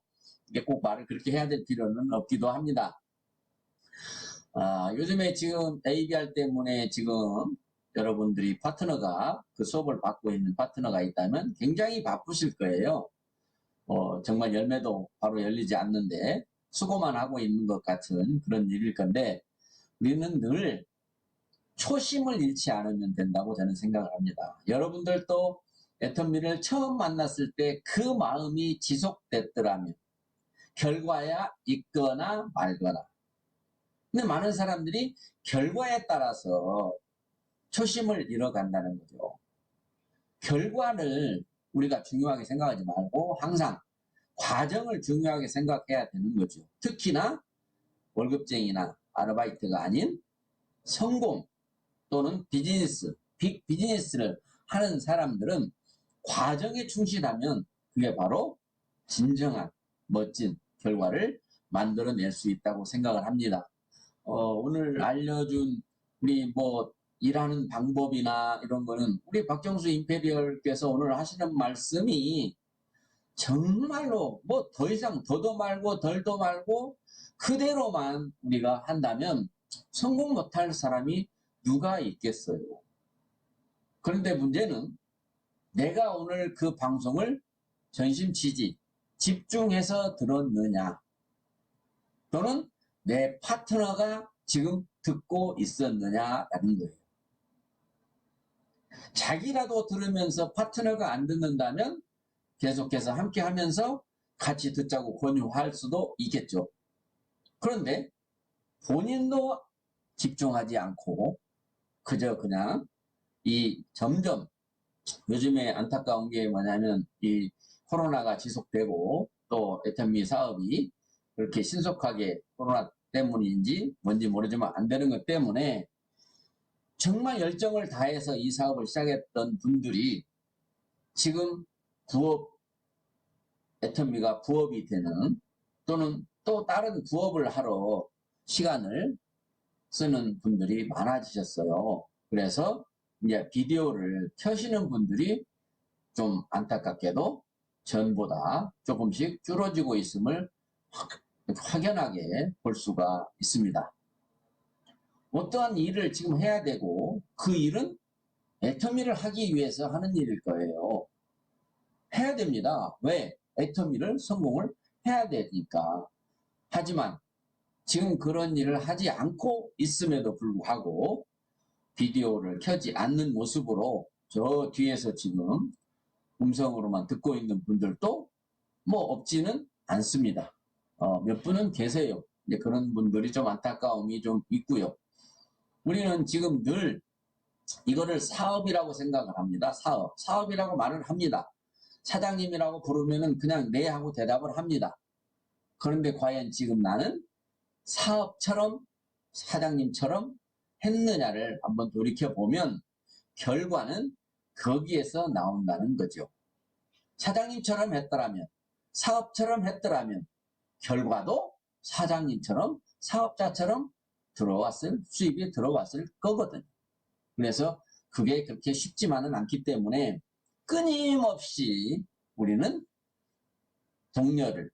Speaker 11: 이게 꼭 말을 그렇게 해야 될 필요는 없기도 합니다. 요즘에 지금 ABR 때문에 지금 여러분들이 파트너가 그 수업을 받고 있는 파트너가 있다면 굉장히 바쁘실 거예요. 정말 열매도 바로 열리지 않는데 수고만 하고 있는 것 같은 그런 일일 건데 우리는 늘 초심을 잃지 않으면 된다고 저는 생각을 합니다. 여러분들도 애터미를 처음 만났을 때 그 마음이 지속됐더라면 결과야 있거나 말거나. 근데 많은 사람들이 결과에 따라서 초심을 잃어간다는 거죠. 결과를 우리가 중요하게 생각하지 말고 항상 과정을 중요하게 생각해야 되는 거죠. 특히나 월급쟁이나 아르바이트가 아닌 성공 또는 빅 비즈니스를 하는 사람들은 과정에 충실하면 그게 바로 진정한 멋진 결과를 만들어낼 수 있다고 생각을 합니다. 오늘 알려준 우리 일하는 방법이나 이런 거는 우리 박정수 임페리얼께서 오늘 하시는 말씀이 정말로 더 이상 더도 말고 덜도 말고 그대로만 우리가 한다면 성공 못할 사람이 누가 있겠어요. 그런데 문제는 내가 오늘 그 방송을 전심치지 집중해서 들었느냐 또는 내 파트너가 지금 듣고 있었느냐라는 거예요. 자기라도 들으면서 파트너가 안 듣는다면 계속해서 함께 하면서 같이 듣자고 권유할 수도 있겠죠. 그런데 본인도 집중하지 않고 그저 그냥 이 점점 요즘에 안타까운 게 뭐냐면 이 코로나가 지속되고 또 애터미 사업이 그렇게 신속하게 코로나 때문인지 뭔지 모르지만 안 되는 것 때문에 정말 열정을 다해서 이 사업을 시작했던 분들이 지금 부업, 애터미가 부업이 되는 또는 또 다른 부업을 하러 시간을 쓰는 분들이 많아지셨어요. 그래서 이제 비디오를 켜시는 분들이 좀 안타깝게도 전보다 조금씩 줄어지고 있음을 확연하게 볼 수가 있습니다. 어떠한 일을 지금 해야 되고 그 일은 애터미를 하기 위해서 하는 일일 거예요. 해야 됩니다. 왜? 애터미를 성공을 해야 되니까. 하지만 지금 그런 일을 하지 않고 있음에도 불구하고 비디오를 켜지 않는 모습으로 저 뒤에서 지금 음성으로만 듣고 있는 분들도 뭐 없지는 않습니다. 몇 분은 계세요. 이제 그런 분들이 좀 안타까움이 좀 있고요. 우리는 지금 늘 이거를 사업이라고 생각을 합니다. 사업이라고 말을 합니다. 사장님이라고 부르면은 그냥 네 하고 대답을 합니다. 그런데 과연 지금 나는 사업처럼 사장님처럼 했느냐를 한번 돌이켜보면 결과는 거기에서 나온다는 거죠. 사장님처럼 했더라면, 사업처럼 했더라면 결과도 사장님처럼 사업자처럼 수입이 들어왔을 거거든요. 그래서 그게 그렇게 쉽지만은 않기 때문에 끊임없이 우리는 독려를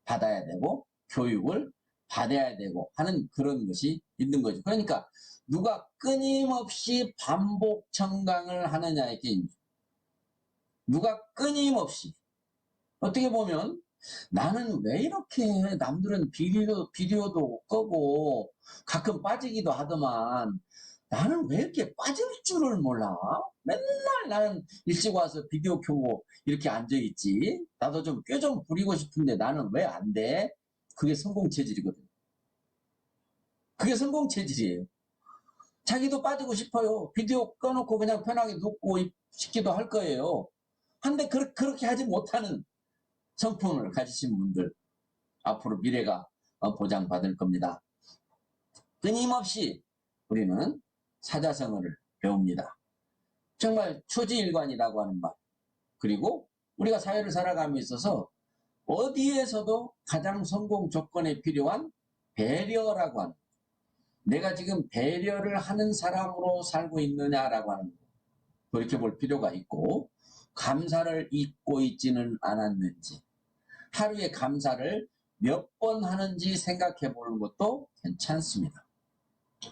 Speaker 11: 받아야 되고 교육을 받아야 되고 하는 그런 것이 있는 거죠. 그러니까 누가 끊임없이 반복 청강을 하느냐의 게임이죠. 누가 끊임없이 어떻게 보면 나는 왜 이렇게 남들은 비디오도 끄고 가끔 빠지기도 하더만 나는 왜 이렇게 빠질 줄을 몰라? 맨날 나는 일찍 와서 비디오 켜고 이렇게 앉아있지. 나도 좀 꾀 좀 부리고 싶은데 나는 왜 안 돼? 그게 성공 체질이거든. 그게 성공 체질이에요. 자기도 빠지고 싶어요. 비디오 꺼놓고 그냥 편하게 눕고 싶기도 할 거예요. 한데 그렇게 하지 못하는 성품을 가지신 분들 앞으로 미래가 보장받을 겁니다. 끊임없이 우리는 사자성어를 배웁니다. 정말 초지일관이라고 하는 말. 그리고 우리가 사회를 살아감에 있어서 어디에서도 가장 성공 조건에 필요한 배려라고 하는 내가 지금 배려를 하는 사람으로 살고 있느냐라고 하는 거. 돌이켜볼 필요가 있고 감사를 잊고 있지는 않았는지 하루에 감사를 몇 번 하는지 생각해 보는 것도 괜찮습니다.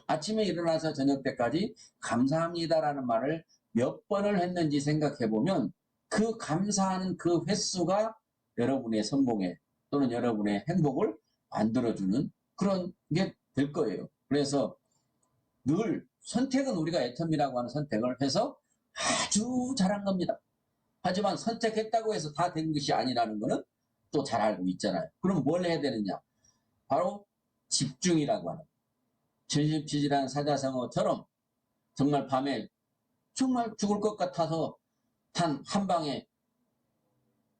Speaker 11: 아침에 일어나서 저녁 때까지 감사합니다라는 말을 몇 번을 했는지 생각해 보면 그 감사하는 그 횟수가 여러분의 성공에 또는 여러분의 행복을 만들어주는 그런 게 될 거예요. 그래서 늘 선택은 우리가 애텀이라고 하는 선택을 해서 아주 잘한 겁니다. 하지만 선택했다고 해서 다 된 것이 아니라는 것은 또 잘 알고 있잖아요. 그럼 뭘 해야 되느냐? 바로 집중이라고 하는 전심치질한 사자성어처럼 정말 밤에 정말 죽을 것 같아서 단 한 방에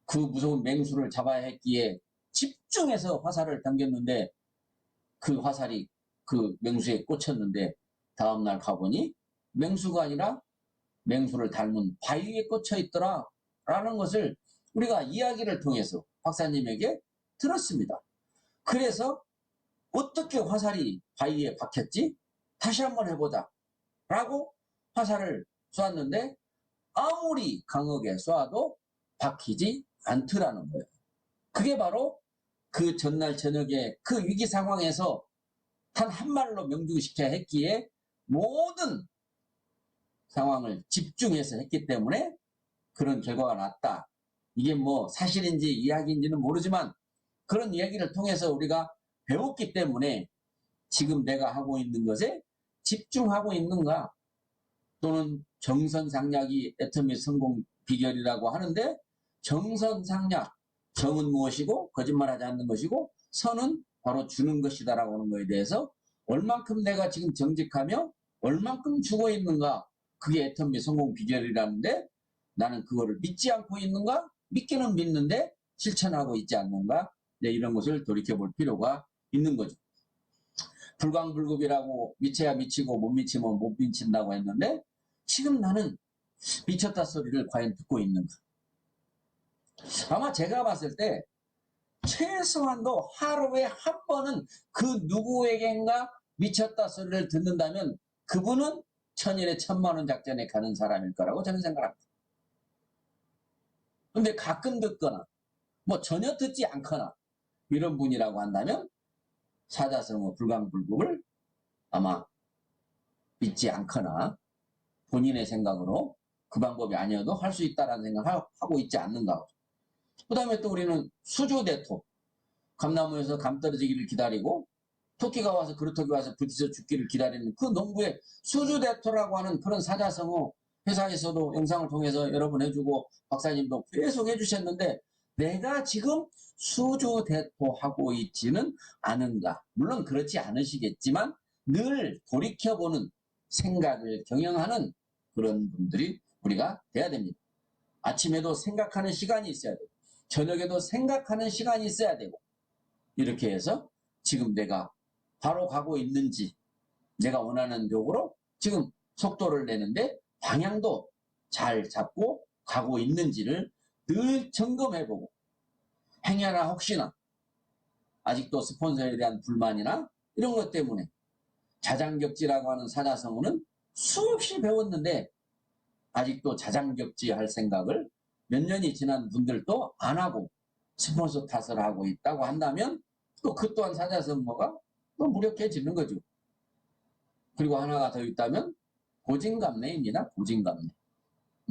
Speaker 11: 그 무서운 맹수를 잡아야 했기에 집중해서 화살을 당겼는데 그 화살이 그 맹수에 꽂혔는데 다음날 가보니 맹수가 아니라 맹수를 닮은 바위에 꽂혀 있더라 라는 것을 우리가 이야기를 통해서 박사님에게 들었습니다. 그래서 어떻게 화살이 바위에 박혔지? 다시 한번 해보자 라고 화살을 쏘았는데 아무리 강하게 쏘아도 박히지 않더라는 거예요. 그게 바로 그 전날 저녁에 그 위기 상황에서 단 한 말로 명중시켜야 했기에 모든 상황을 집중해서 했기 때문에 그런 결과가 났다. 이게 뭐 사실인지 이야기인지는 모르지만 그런 이야기를 통해서 우리가 배웠기 때문에 지금 내가 하고 있는 것에 집중하고 있는가 또는 정선상략이 애터미 성공 비결이라고 하는데 정선상략, 정은 무엇이고 거짓말하지 않는 것이고 선은 바로 주는 것이다라고 하는 거에 대해서 얼만큼 내가 지금 정직하며 얼만큼 주고 있는가 그게 애터미 성공 비결이라는데 나는 그거를 믿지 않고 있는가 믿기는 믿는데 실천하고 있지 않는가 네, 이런 것을 돌이켜볼 필요가 있는 거죠. 불광불급이라고 미쳐야 미치고 못 미치면 못 미친다고 했는데 지금 나는 미쳤다 소리를 과연 듣고 있는가? 아마 제가 봤을 때 최소한도 하루에 한 번은 그 누구에겐가 미쳤다 소리를 듣는다면 그분은 천일에 1000만원 작전에 가는 사람일 거라고 저는 생각합니다. 근데 가끔 듣거나 뭐 전혀 듣지 않거나 이런 분이라고 한다면 사자성어 불광불급을 아마 믿지 않거나 본인의 생각으로 그 방법이 아니어도 할 수 있다는 생각을 하고 있지 않는가. 그 다음에 또 우리는 수주대토. 감나무에서 감 떨어지기를 기다리고 토끼가 와서 그루터기 와서 부딪혀 죽기를 기다리는 그 농부의 수주대토라고 하는 그런 사자성어 회사에서도 영상을 통해서 여러 번 해주고 박사님도 계속 해주셨는데 내가 지금 수주대토하고 있지는 않은가. 물론 그렇지 않으시겠지만 늘 돌이켜보는 생각을 경영하는 그런 분들이 우리가 돼야 됩니다. 아침에도 생각하는 시간이 있어야 되고 저녁에도 생각하는 시간이 있어야 되고 이렇게 해서 지금 내가 바로 가고 있는지 내가 원하는 쪽으로 지금 속도를 내는데 방향도 잘 잡고 가고 있는지를 늘 점검해보고 행여나 혹시나 아직도 스폰서에 대한 불만이나 이런 것 때문에 자장격지라고 하는 사자성어는 수없이 배웠는데 아직도 자장격지 할 생각을 몇 년이 지난 분들도 안 하고 스폰서 탓을 하고 있다고 한다면 또 그 또한 사자성어가 또 무력해지는 거죠. 그리고 하나가 더 있다면 고진감래입니다. 고진감래.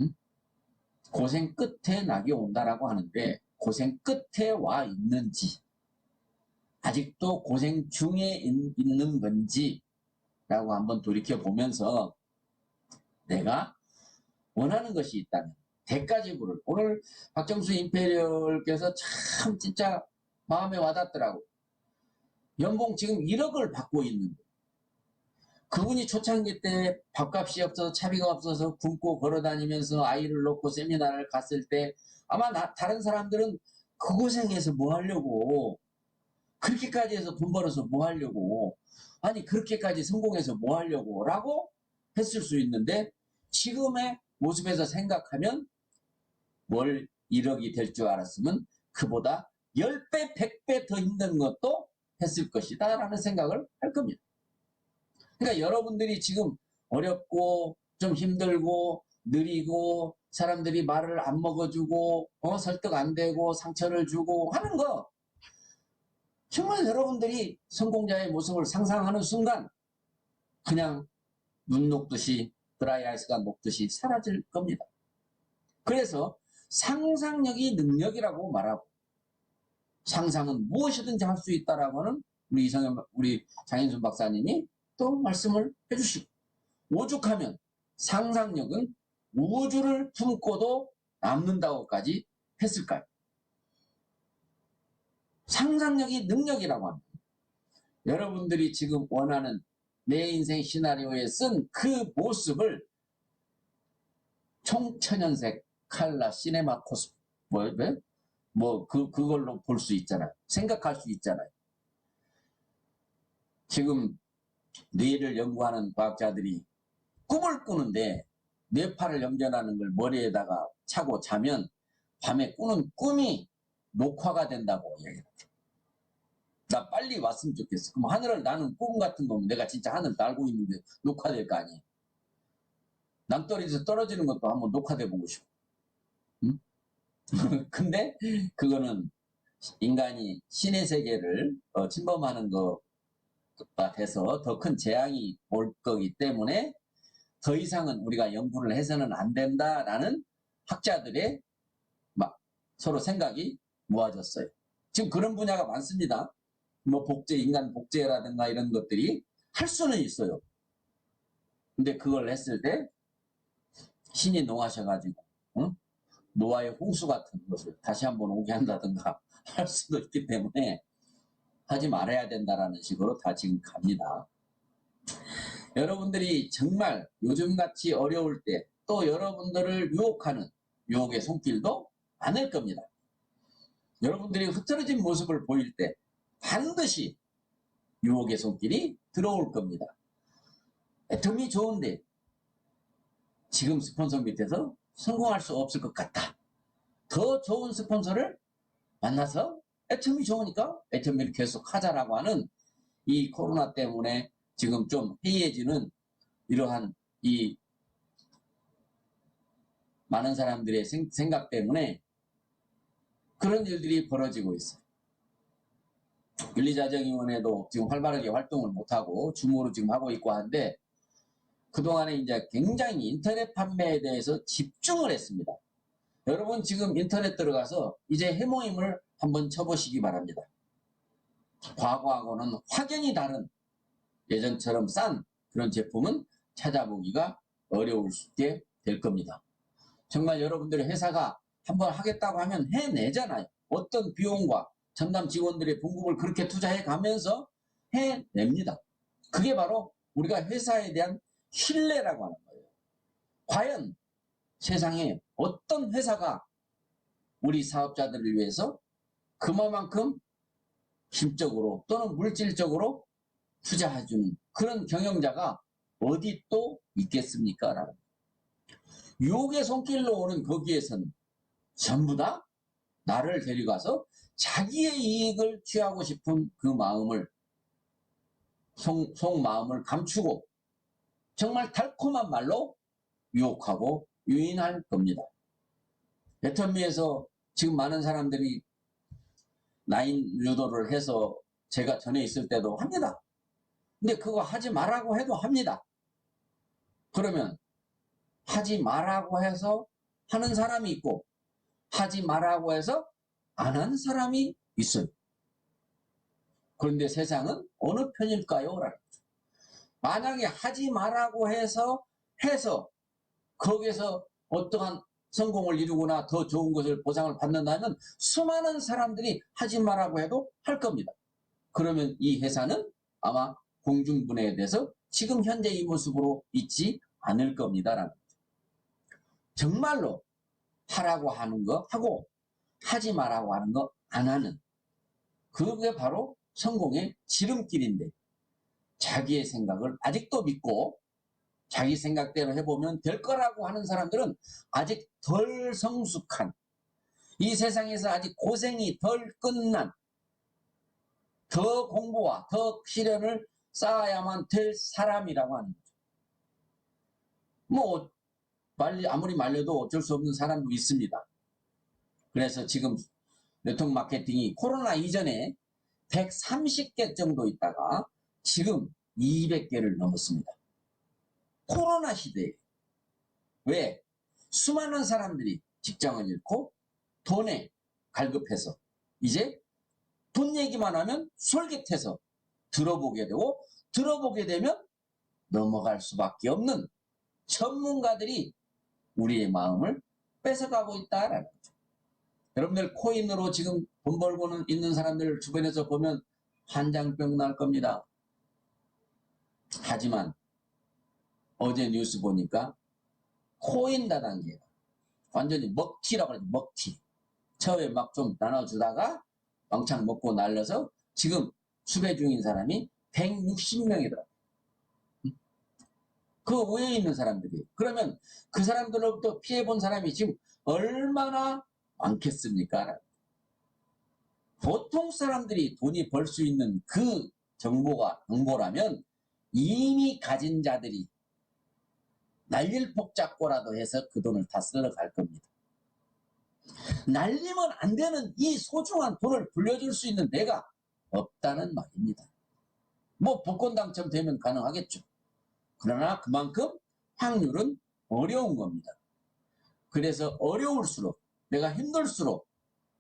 Speaker 11: 응? 고생 끝에 낙이 온다라고 하는데 고생 끝에 와 있는지 아직도 고생 중에 있는 건지 라고 한번 돌이켜보면서 내가 원하는 것이 있다면 대가지불을 오늘 박정수 임페리얼께서 참 진짜 마음에 와닿더라고. 연봉 지금 1억을 받고 있는데 그분이 초창기 때 밥값이 없어서 차비가 없어서 굶고 걸어다니면서 아이를 놓고 세미나를 갔을 때 아마 다른 사람들은 그 고생해서 뭐 하려고 그렇게까지 해서 돈 벌어서 뭐 하려고 아니 그렇게까지 성공해서 뭐 하려고 라고 했을 수 있는데 지금의 모습에서 생각하면 월 1억이 될 줄 알았으면 그보다 10배, 100배 더 힘든 것도 했을 것이다 라는 생각을 할 겁니다. 그러니까 여러분들이 지금 어렵고 좀 힘들고 느리고 사람들이 말을 안 먹어주고 설득 안 되고 상처를 주고 하는 거 정말 여러분들이 성공자의 모습을 상상하는 순간 그냥 눈 녹듯이 드라이 아이스가 녹듯이 사라질 겁니다. 그래서 상상력이 능력이라고 말하고 상상은 무엇이든지 할 수 있다라고 하는 우리 장인순 박사님이 또 말씀을 해주시고 오죽하면 상상력은 우주를 품고도 남는다고까지 했을까요? 상상력이 능력이라고 합니다. 여러분들이 지금 원하는 내 인생 시나리오에 쓴 그 모습을 총천연색 칼라 시네마 코스 그걸로 볼 수 있잖아요. 생각할 수 있잖아요. 지금 뇌를 연구하는 과학자들이 꿈을 꾸는데 뇌파를 연결하는 걸 머리에다가 차고 자면 밤에 꾸는 꿈이 녹화가 된다고 얘기해요. 나 빨리 왔으면 좋겠어. 그럼 하늘을 나는 꿈 같은 거면 내가 진짜 하늘 날고 있는데 녹화될 거 아니에요. 남떨이에서 떨어지는 것도 한번 녹화돼 보고 싶어. 응? 근데 그거는 인간이 신의 세계를 침범하는 것과 돼서 더 큰 재앙이 올 거기 때문에 더 이상은 우리가 연구를 해서는 안 된다라는 학자들의 서로 생각이 모아졌어요. 지금 그런 분야가 많습니다. 뭐 복제, 인간 복제라든가 이런 것들이 할 수는 있어요. 근데 그걸 했을 때 신이 농하셔가지고 노아의 홍수 같은 것을 다시 한번 오게 한다든가 할 수도 있기 때문에 하지 말아야 된다라는 식으로 다 지금 갑니다. 여러분들이 정말 요즘같이 어려울 때 또 여러분들을 유혹하는 유혹의 손길도 많을 겁니다. 여러분들이 흐트러진 모습을 보일 때 반드시 유혹의 손길이 들어올 겁니다. 애텀이 좋은데 지금 스폰서 밑에서 성공할 수 없을 것 같다. 더 좋은 스폰서를 만나서 애텀이 좋으니까 애텀이를 계속 하자라고 하는 이 코로나 때문에 지금 좀 해이해지는 이러한 이 많은 사람들의 생각 때문에 그런 일들이 벌어지고 있어요. 윤리자정위원회도 지금 활발하게 활동을 못하고 줌으로 지금 하고 있고 한데 그동안에 이제 굉장히 인터넷 판매에 대해서 집중을 했습니다. 여러분 지금 인터넷 들어가서 이제 해모임을 한번 쳐보시기 바랍니다. 과거하고는 확연히 다른 예전처럼 싼 그런 제품은 찾아보기가 어려울 수 있게 될 겁니다. 정말 여러분들의 회사가 한번 하겠다고 하면 해내잖아요. 어떤 비용과 전담 직원들의 봉급을 그렇게 투자해 가면서 해냅니다. 그게 바로 우리가 회사에 대한 신뢰라고 하는 거예요. 과연 세상에 어떤 회사가 우리 사업자들을 위해서 그만큼 힘적으로 또는 물질적으로 투자해주는 그런 경영자가 어디 또 있겠습니까? 라는 유혹의 손길로 오는 거기에선 전부 다 나를 데려가서 자기의 이익을 취하고 싶은 그 마음을 속마음을 감추고 정말 달콤한 말로 유혹하고 유인할 겁니다. 애터미에서 지금 많은 사람들이 라인 유도를 해서 제가 전에 있을 때도 합니다. 근데 그거 하지 말라고 해도 합니다. 그러면 하지 말라고 해서 하는 사람이 있고 하지 말라고 해서 안 하는 사람이 있어요. 그런데 세상은 어느 편일까요? 만약에 하지 말라고 해서 거기에서 어떠한 성공을 이루거나 더 좋은 것을 보상을 받는다면 수많은 사람들이 하지 말라고 해도 할 겁니다. 그러면 이 회사는 아마 공중분해에 대해서 지금 현재 이 모습으로 있지 않을 겁니다라는 거죠. 정말로 하라고 하는 거 하고 하지 말라고 하는 거 안 하는 그게 바로 성공의 지름길인데 자기의 생각을 아직도 믿고 자기 생각대로 해보면 될 거라고 하는 사람들은 아직 덜 성숙한 이 세상에서 아직 고생이 덜 끝난 더 공부와 더 시련을 쌓아야만 될 사람이라고 하는 거죠. 뭐 아무리 말려도 어쩔 수 없는 사람도 있습니다. 그래서 지금 네트워크 마케팅이 코로나 이전에 130개 정도 있다가 지금 200개를 넘었습니다. 코로나 시대에 왜 수많은 사람들이 직장을 잃고 돈에 갈급해서 이제 돈 얘기만 하면 솔깃해서 들어보게 되고 들어보게 되면 넘어갈 수밖에 없는 전문가들이 우리의 마음을 뺏어가고 있다라는 거죠. 여러분들 코인으로 지금 돈 벌고는 있는 사람들 주변에서 보면 환장병 날 겁니다. 하지만 어제 뉴스 보니까 코인 다단계가 완전히 먹튀라고 하죠. 먹튀. 처음에 막 좀 나눠주다가 왕창 먹고 날려서 지금 수배 중인 사람이 160명이더라고요. 그 위에 있는 사람들이. 그러면 그 사람들로부터 피해본 사람이 지금 얼마나 많겠습니까? 보통 사람들이 돈이 벌 수 있는 그 정보라면 이미 가진 자들이 날릴폭 잡고라도 해서 그 돈을 다 쓸어갈 겁니다. 날리면 안 되는 이 소중한 돈을 불려줄 수 있는 데가 없다는 말입니다. 뭐 복권 당첨되면 가능하겠죠. 그러나 그만큼 확률은 어려운 겁니다. 그래서 어려울수록 내가 힘들수록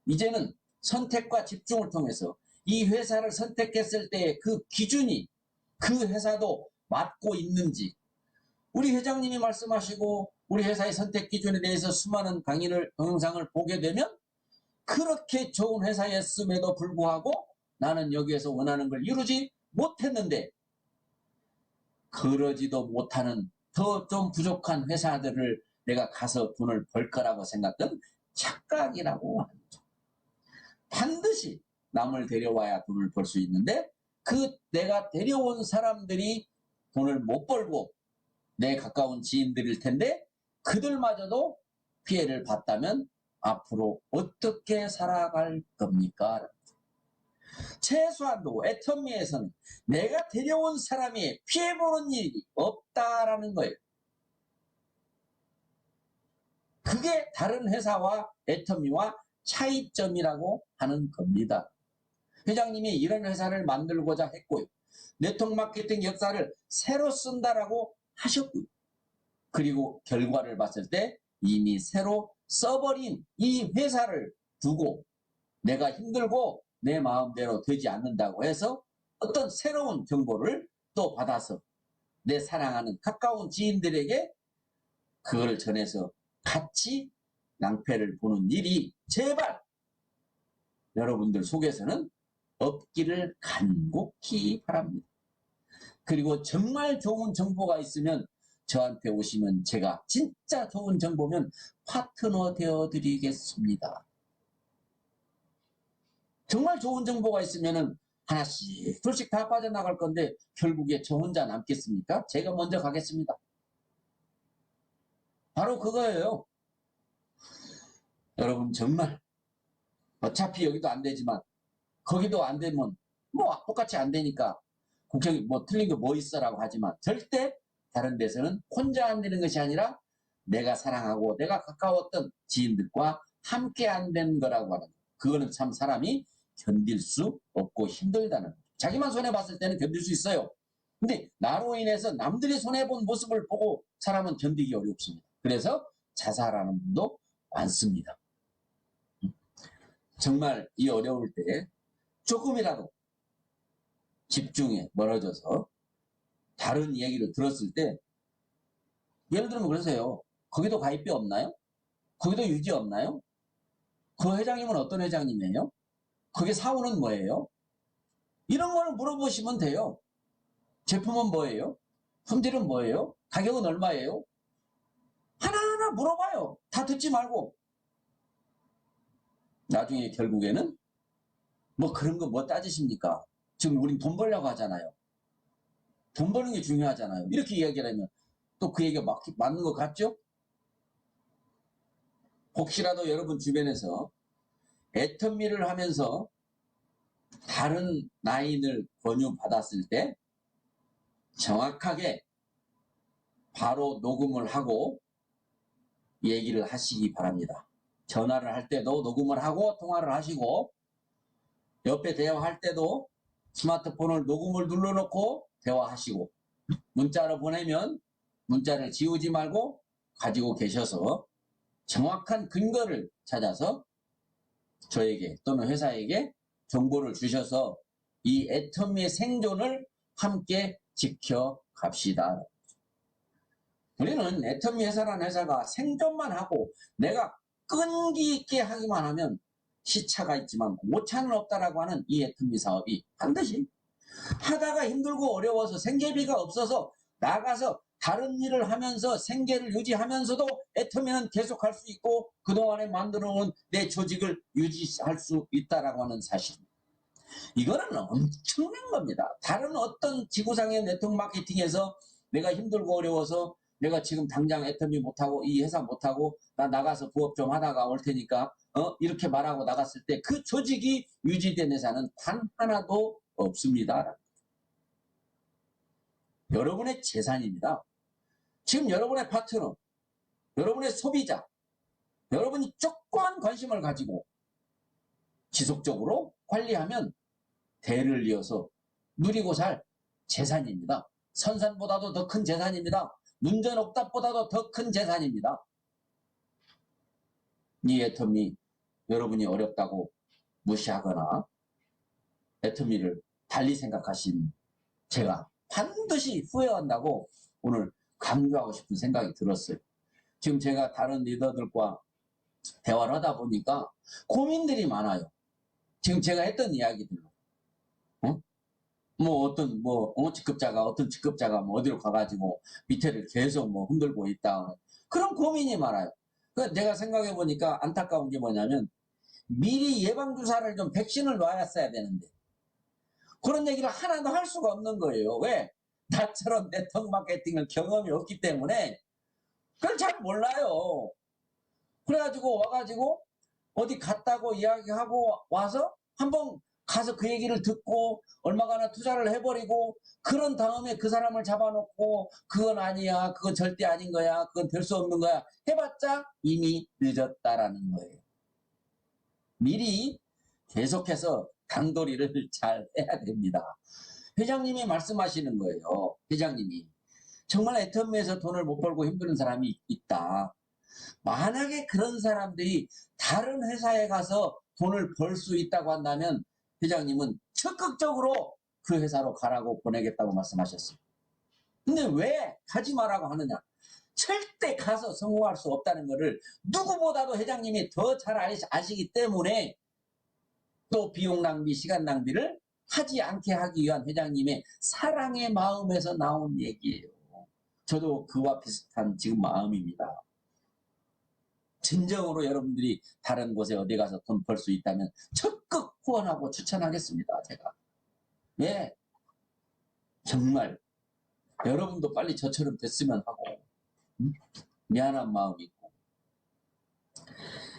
Speaker 11: 이제는 선택과 집중을 통해서 이 회사를 선택했을 때의 그 기준이 그 회사도 맞고 있는지 우리 회장님이 말씀하시고 우리 회사의 선택 기준에 대해서 수많은 강의를 동영상을 보게 되면 그렇게 좋은 회사였음에도 불구하고 나는 여기에서 원하는 걸 이루지 못했는데 그러지도 못하는 더 좀 부족한 회사들을 내가 가서 돈을 벌 거라고 생각은 착각이라고 합니다. 반드시 남을 데려와야 돈을 벌 수 있는데 그 내가 데려온 사람들이 돈을 못 벌고 내 가까운 지인들일 텐데 그들마저도 피해를 봤다면 앞으로 어떻게 살아갈 겁니까? 최소한도 애터미에서는 내가 데려온 사람이 피해보는 일이 없다라는 거예요. 그게 다른 회사와 애터미와 차이점이라고 하는 겁니다. 회장님이 이런 회사를 만들고자 했고요. 네트워크 마케팅 역사를 새로 쓴다라고 하셨고요. 그리고 결과를 봤을 때 이미 새로 써버린 이 회사를 두고 내가 힘들고 내 마음대로 되지 않는다고 해서 어떤 새로운 정보를 또 받아서 내 사랑하는 가까운 지인들에게 그걸 전해서 같이 낭패를 보는 일이 제발 여러분들 속에서는 없기를 간곡히 바랍니다. 그리고 정말 좋은 정보가 있으면 저한테 오시면 제가 진짜 좋은 정보면 파트너 되어드리겠습니다. 정말 좋은 정보가 있으면 하나씩 둘씩 다 빠져나갈 건데 결국에 저 혼자 남겠습니까? 제가 먼저 가겠습니다. 바로 그거예요. 여러분 정말 어차피 여기도 안 되지만 거기도 안 되면 뭐 똑같이 안 되니까 국정이 뭐 틀린 거 뭐 있어라고 하지만 절대 다른 데서는 혼자 안 되는 것이 아니라 내가 사랑하고 내가 가까웠던 지인들과 함께 안 되는 거라고 하는 거. 그거는 참 사람이 견딜 수 없고 힘들다는 거죠. 자기만 손해봤을 때는 견딜 수 있어요. 근데 나로 인해서 남들이 손해본 모습을 보고 사람은 견디기 어렵습니다. 그래서 자살하는 분도 많습니다. 정말 이 어려울 때 조금이라도 집중에 멀어져서 다른 얘기를 들었을 때 예를 들면 그러세요. 거기도 가입비 없나요? 거기도 유지 없나요? 그 회장님은 어떤 회장님이에요? 거기 사원은 뭐예요? 이런 걸 물어보시면 돼요. 제품은 뭐예요? 품질은 뭐예요? 가격은 얼마예요? 하나하나 물어봐요. 다 듣지 말고. 나중에 결국에는 뭐 그런 거 뭐 따지십니까? 지금 우린 돈 벌려고 하잖아요. 돈 버는 게 중요하잖아요. 이렇게 이야기를 하면 또 그 얘기가 맞는 것 같죠? 혹시라도 여러분 주변에서 애터미를 하면서 다른 라인을 권유받았을 때 정확하게 바로 녹음을 하고 얘기를 하시기 바랍니다. 전화를 할 때도 녹음을 하고 통화를 하시고 옆에 대화할 때도 스마트폰을 녹음을 눌러놓고 대화하시고 문자로 보내면 문자를 지우지 말고 가지고 계셔서 정확한 근거를 찾아서 저에게 또는 회사에게 정보를 주셔서 이 애터미의 생존을 함께 지켜갑시다. 우리는 애터미 회사라는 회사가 생존만 하고 내가 끈기 있게 하기만 하면 시차가 있지만 오차는 없다라고 하는 이 애터미 사업이 반드시 하다가 힘들고 어려워서 생계비가 없어서 나가서 다른 일을 하면서 생계를 유지하면서도 애터미는 계속할 수 있고 그동안에 만들어 놓은 내 조직을 유지할 수 있다라고 하는 사실입니다. 이거는 엄청난 겁니다. 다른 어떤 지구상의 네트워크 마케팅에서 내가 힘들고 어려워서 내가 지금 당장 애터미 못하고 이 회사 못하고 나 나가서 부업 좀 하다가 올 테니까 이렇게 말하고 나갔을 때 그 조직이 유지된 회사는 단 하나도 없습니다. 여러분의 재산입니다. 지금 여러분의 파트너, 여러분의 소비자, 여러분이 조그만 관심을 가지고 지속적으로 관리하면 대를 이어서 누리고 살 재산입니다. 선산보다도 더 큰 재산입니다. 문전옥답보다도 더 큰 재산입니다. 이 애터미 여러분이 어렵다고 무시하거나 애터미를 달리 생각하신 제가 반드시 후회한다고 오늘 강조하고 싶은 생각이 들었어요. 지금 제가 다른 리더들과 대화를 하다 보니까 고민들이 많아요. 지금 제가 했던 이야기들로. 뭐 어떤 직급자가 뭐 어디로 가가지고 밑에를 계속 뭐 흔들고 있다. 그런 고민이 많아요. 내가 생각해 보니까 안타까운 게 뭐냐면 미리 예방주사를 좀 백신을 놔야 되는데 그런 얘기를 하나도 할 수가 없는 거예요. 왜? 나처럼 네트워크 마케팅을 경험이 없기 때문에 그걸 잘 몰라요. 그래가지고 와가지고 어디 갔다고 이야기하고 와서 한번 가서 그 얘기를 듣고 얼마가나 투자를 해버리고 그런 다음에 그 사람을 잡아놓고 그건 아니야, 그건 절대 아닌 거야, 그건 될 수 없는 거야 해봤자 이미 늦었다라는 거예요. 미리 계속해서 단도리를 잘 해야 됩니다. 회장님이 말씀하시는 거예요. 회장님이 정말 애터미에서 돈을 못 벌고 힘드는 사람이 있다. 만약에 그런 사람들이 다른 회사에 가서 돈을 벌 수 있다고 한다면 회장님은 적극적으로 그 회사로 가라고 보내겠다고 말씀하셨어요. 근데 왜 가지 마라고 하느냐? 절대 가서 성공할 수 없다는 것을 누구보다도 회장님이 더 잘 아시기 때문에 또 비용 낭비, 시간 낭비를 하지 않게 하기 위한 회장님의 사랑의 마음에서 나온 얘기예요. 저도 그와 비슷한 지금 마음입니다. 진정으로 여러분들이 다른 곳에 어디 가서 돈 벌 수 있다면 적극 후원하고 추천하겠습니다. 제가. 왜? 정말 여러분도 빨리 저처럼 됐으면 하고 미안한 마음이 있고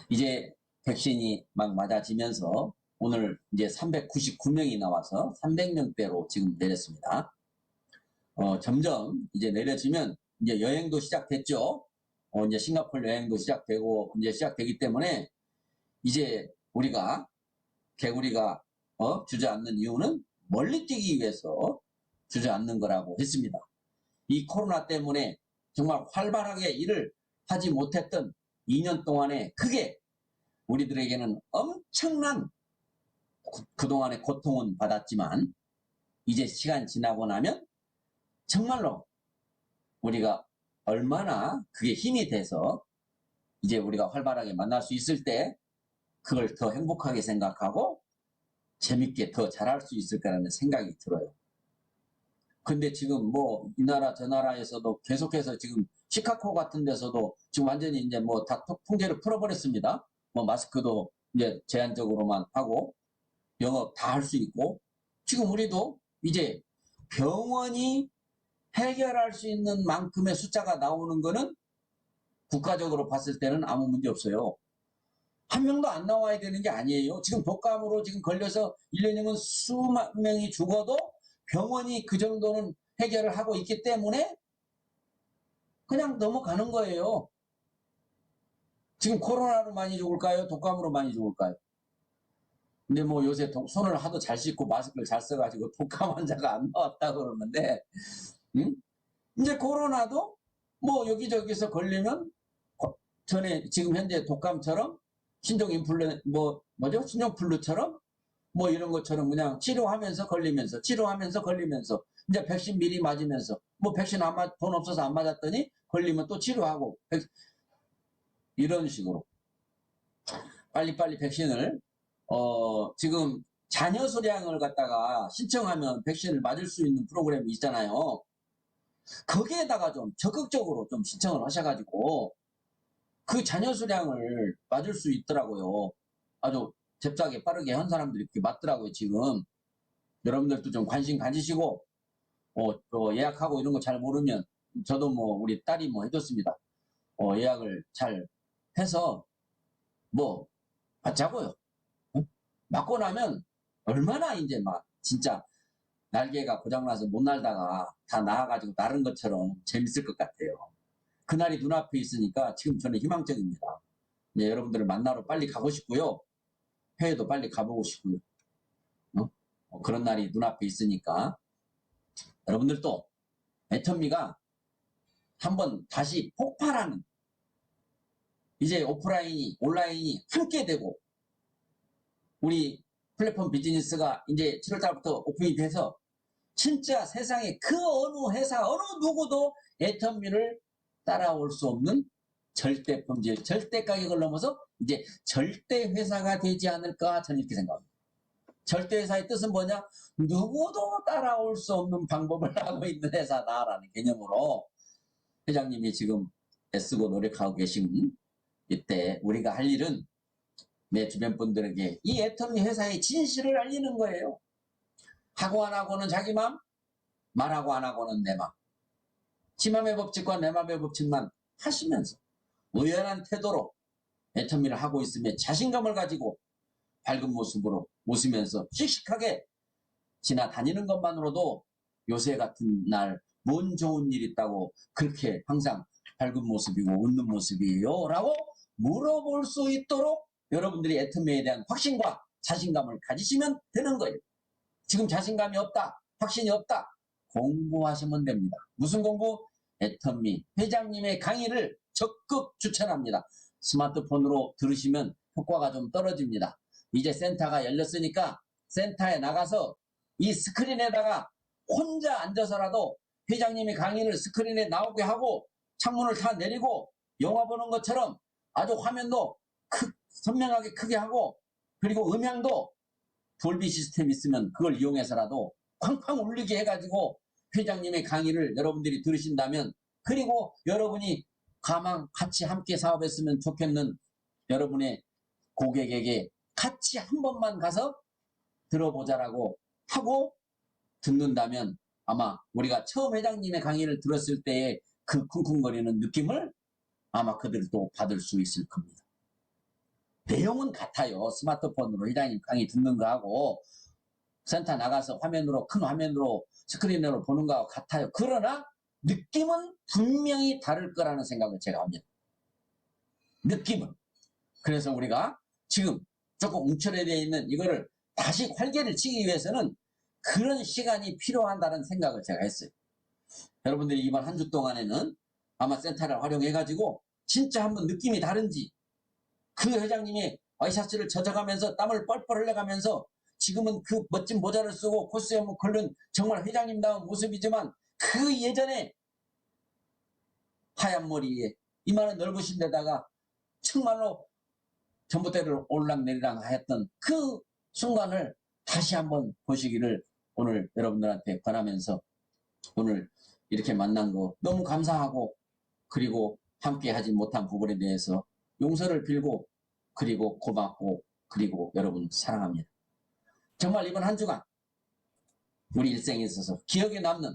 Speaker 11: 이제 백신이 막 맞아지면서 오늘 이제 399명이 나와서 300명대로 지금 내렸습니다. 점점 이제 내려지면 이제 여행도 시작됐죠. 이제 싱가포르 여행도 시작되고 이제 시작되기 때문에 이제 우리가 개구리가 주저앉는 이유는 멀리 뛰기 위해서 주저앉는 거라고 했습니다. 이 코로나 때문에 정말 활발하게 일을 하지 못했던 2년 동안에 크게 우리들에게는 엄청난 그동안의 고통은 받았지만 이제 시간 지나고 나면 정말로 우리가 얼마나 그게 힘이 돼서 이제 우리가 활발하게 만날 수 있을 때 그걸 더 행복하게 생각하고 재밌게 더 잘할 수 있을까라는 생각이 들어요. 근데 지금 뭐 이 나라 저 나라에서도 계속해서 지금 시카고 같은 데서도 지금 완전히 이제 뭐 다 통제를 풀어버렸습니다. 뭐 마스크도 이제 제한적으로만 하고 영업 다 할 수 있고 지금 우리도 이제 병원이 해결할 수 있는 만큼의 숫자가 나오는 거는 국가적으로 봤을 때는 아무 문제 없어요. 한 명도 안 나와야 되는 게 아니에요. 지금 독감으로 지금 걸려서 1년이면 수만 명이 죽어도 병원이 그 정도는 해결을 하고 있기 때문에 그냥 넘어가는 거예요. 지금 코로나로 많이 죽을까요? 독감으로 많이 죽을까요? 근데 뭐 요새 손을 하도 잘 씻고 마스크를 잘 써가지고 독감 환자가 안 나왔다 그러는데 이제 코로나도 뭐 여기저기서 걸리면 전에 지금 현재 독감처럼 신종 인플루 신종플루처럼 뭐 이런 것처럼 그냥 치료하면서 걸리면서 이제 백신 미리 맞으면서 뭐 백신 돈 없어서 안 맞았더니 걸리면 또 치료하고 이런 식으로 빨리빨리 백신을 지금 자녀 수량을 갖다가 신청하면 백신을 맞을 수 있는 프로그램이 있잖아요. 거기에다가 좀 적극적으로 좀 신청을 하셔가지고 그 자녀 수량을 맞을 수 있더라고요. 아주 잽싸게 빠르게 한 사람들이 이렇게 맞더라고요. 지금 여러분들도 좀 관심 가지시고 예약하고 이런 거 잘 모르면 저도 뭐 우리 딸이 뭐 해줬습니다. 예약을 잘 해서 뭐 맞자고요. 맞고 나면 얼마나 이제 막 진짜 날개가 고장나서 못 날다가 다 나아가지고 나른 것처럼 재밌을 것 같아요. 그날이 눈앞에 있으니까 지금 저는 희망적입니다. 네, 여러분들을 만나러 빨리 가고 싶고요. 해외도 빨리 가보고 싶고요. 그런 날이 눈앞에 있으니까 여러분들도 애터미가 한번 다시 폭발하는 이제 오프라인이 온라인이 함께 되고 우리 플랫폼 비즈니스가 이제 7월달부터 오픈이 돼서 진짜 세상에 그 어느 회사 어느 누구도 애터미를 따라올 수 없는 절대 품질, 절대 가격을 넘어서 이제 절대 회사가 되지 않을까 저는 이렇게 생각합니다. 절대 회사의 뜻은 뭐냐? 누구도 따라올 수 없는 방법을 하고 있는 회사다라는 개념으로 회장님이 지금 애쓰고 노력하고 계신 이때 우리가 할 일은 내 주변 분들에게 이 애터미 회사의 진실을 알리는 거예요. 하고 안 하고는 자기 맘, 말하고 안 하고는 내 맘. 지 맘의 법칙과 내 맘의 법칙만 하시면서 의연한 태도로 애터미를 하고 있으며 자신감을 가지고 밝은 모습으로 웃으면서 씩씩하게 지나다니는 것만으로도 요새 같은 날 뭔 좋은 일 있다고 그렇게 항상 밝은 모습이고 웃는 모습이에요 라고 물어볼 수 있도록 여러분들이 애터미에 대한 확신과 자신감을 가지시면 되는 거예요. 지금 자신감이 없다, 확신이 없다, 공부하시면 됩니다. 무슨 공부? 애터미 회장님의 강의를 적극 추천합니다. 스마트폰으로 들으시면 효과가 좀 떨어집니다. 이제 센터가 열렸으니까 센터에 나가서 이 스크린에다가 혼자 앉아서라도 회장님의 강의를 스크린에 나오게 하고 창문을 다 내리고 영화 보는 것처럼 아주 화면도 선명하게 크게 하고 그리고 음향도 돌비 시스템 있으면 그걸 이용해서라도 쾅쾅 울리게 해가지고 회장님의 강의를 여러분들이 들으신다면 그리고 여러분이 가망 같이 함께 사업했으면 좋겠는 여러분의 고객에게 같이 한 번만 가서 들어보자라고 하고 듣는다면 아마 우리가 처음 회장님의 강의를 들었을 때의 그 쿵쿵거리는 느낌을 아마 그들도 받을 수 있을 겁니다. 내용은 같아요. 스마트폰으로 회장님 강의 듣는 거하고 센터 나가서 화면으로 큰 화면으로 스크린으로 보는 거하고 같아요. 그러나 느낌은 분명히 다를 거라는 생각을 제가 합니다. 느낌은. 그래서 우리가 지금 조금 움츠러져 있는 이거를 다시 활개를 치기 위해서는 그런 시간이 필요하다는 생각을 제가 했어요. 여러분들이 이번 한 주 동안에는 아마 센터를 활용해가지고 진짜 한번 느낌이 다른지 그 회장님이 와이셔츠를 젖어가면서 땀을 뻘뻘 흘려가면서 지금은 그 멋진 모자를 쓰고 코스에 걸른 정말 회장님다운 모습이지만 그 예전에 하얀 머리에 이마는 넓으신 데다가 정말로 전봇대를 올랑내리랑 하였던 그 순간을 다시 한번 보시기를 오늘 여러분들한테 권하면서 오늘 이렇게 만난 거 너무 감사하고 그리고 함께 하지 못한 부분에 대해서 용서를 빌고 그리고 고맙고 그리고 여러분 사랑합니다. 정말 이번 한 주간 우리 일생에 있어서 기억에 남는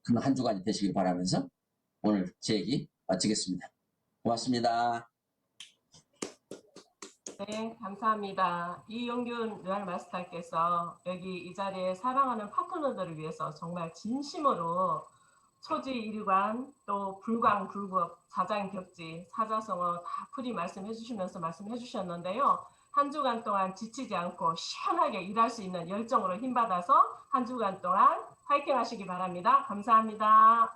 Speaker 11: 그런 한 주간이 되시길 바라면서 오늘 제 얘기 마치겠습니다. 고맙습니다.
Speaker 1: 네, 감사합니다. 이용균 르알 마스터께서 여기 이 자리에 사랑하는 파트너들을 위해서 정말 진심으로 초지일관 또 불광불급 자장격지 사자성어 다 풀이 말씀해 주시면서 말씀해 주셨는데요. 한 주간 동안 지치지 않고 시원하게 일할 수 있는 열정으로 힘받아서 한 주간 동안 화이팅 하시기 바랍니다. 감사합니다.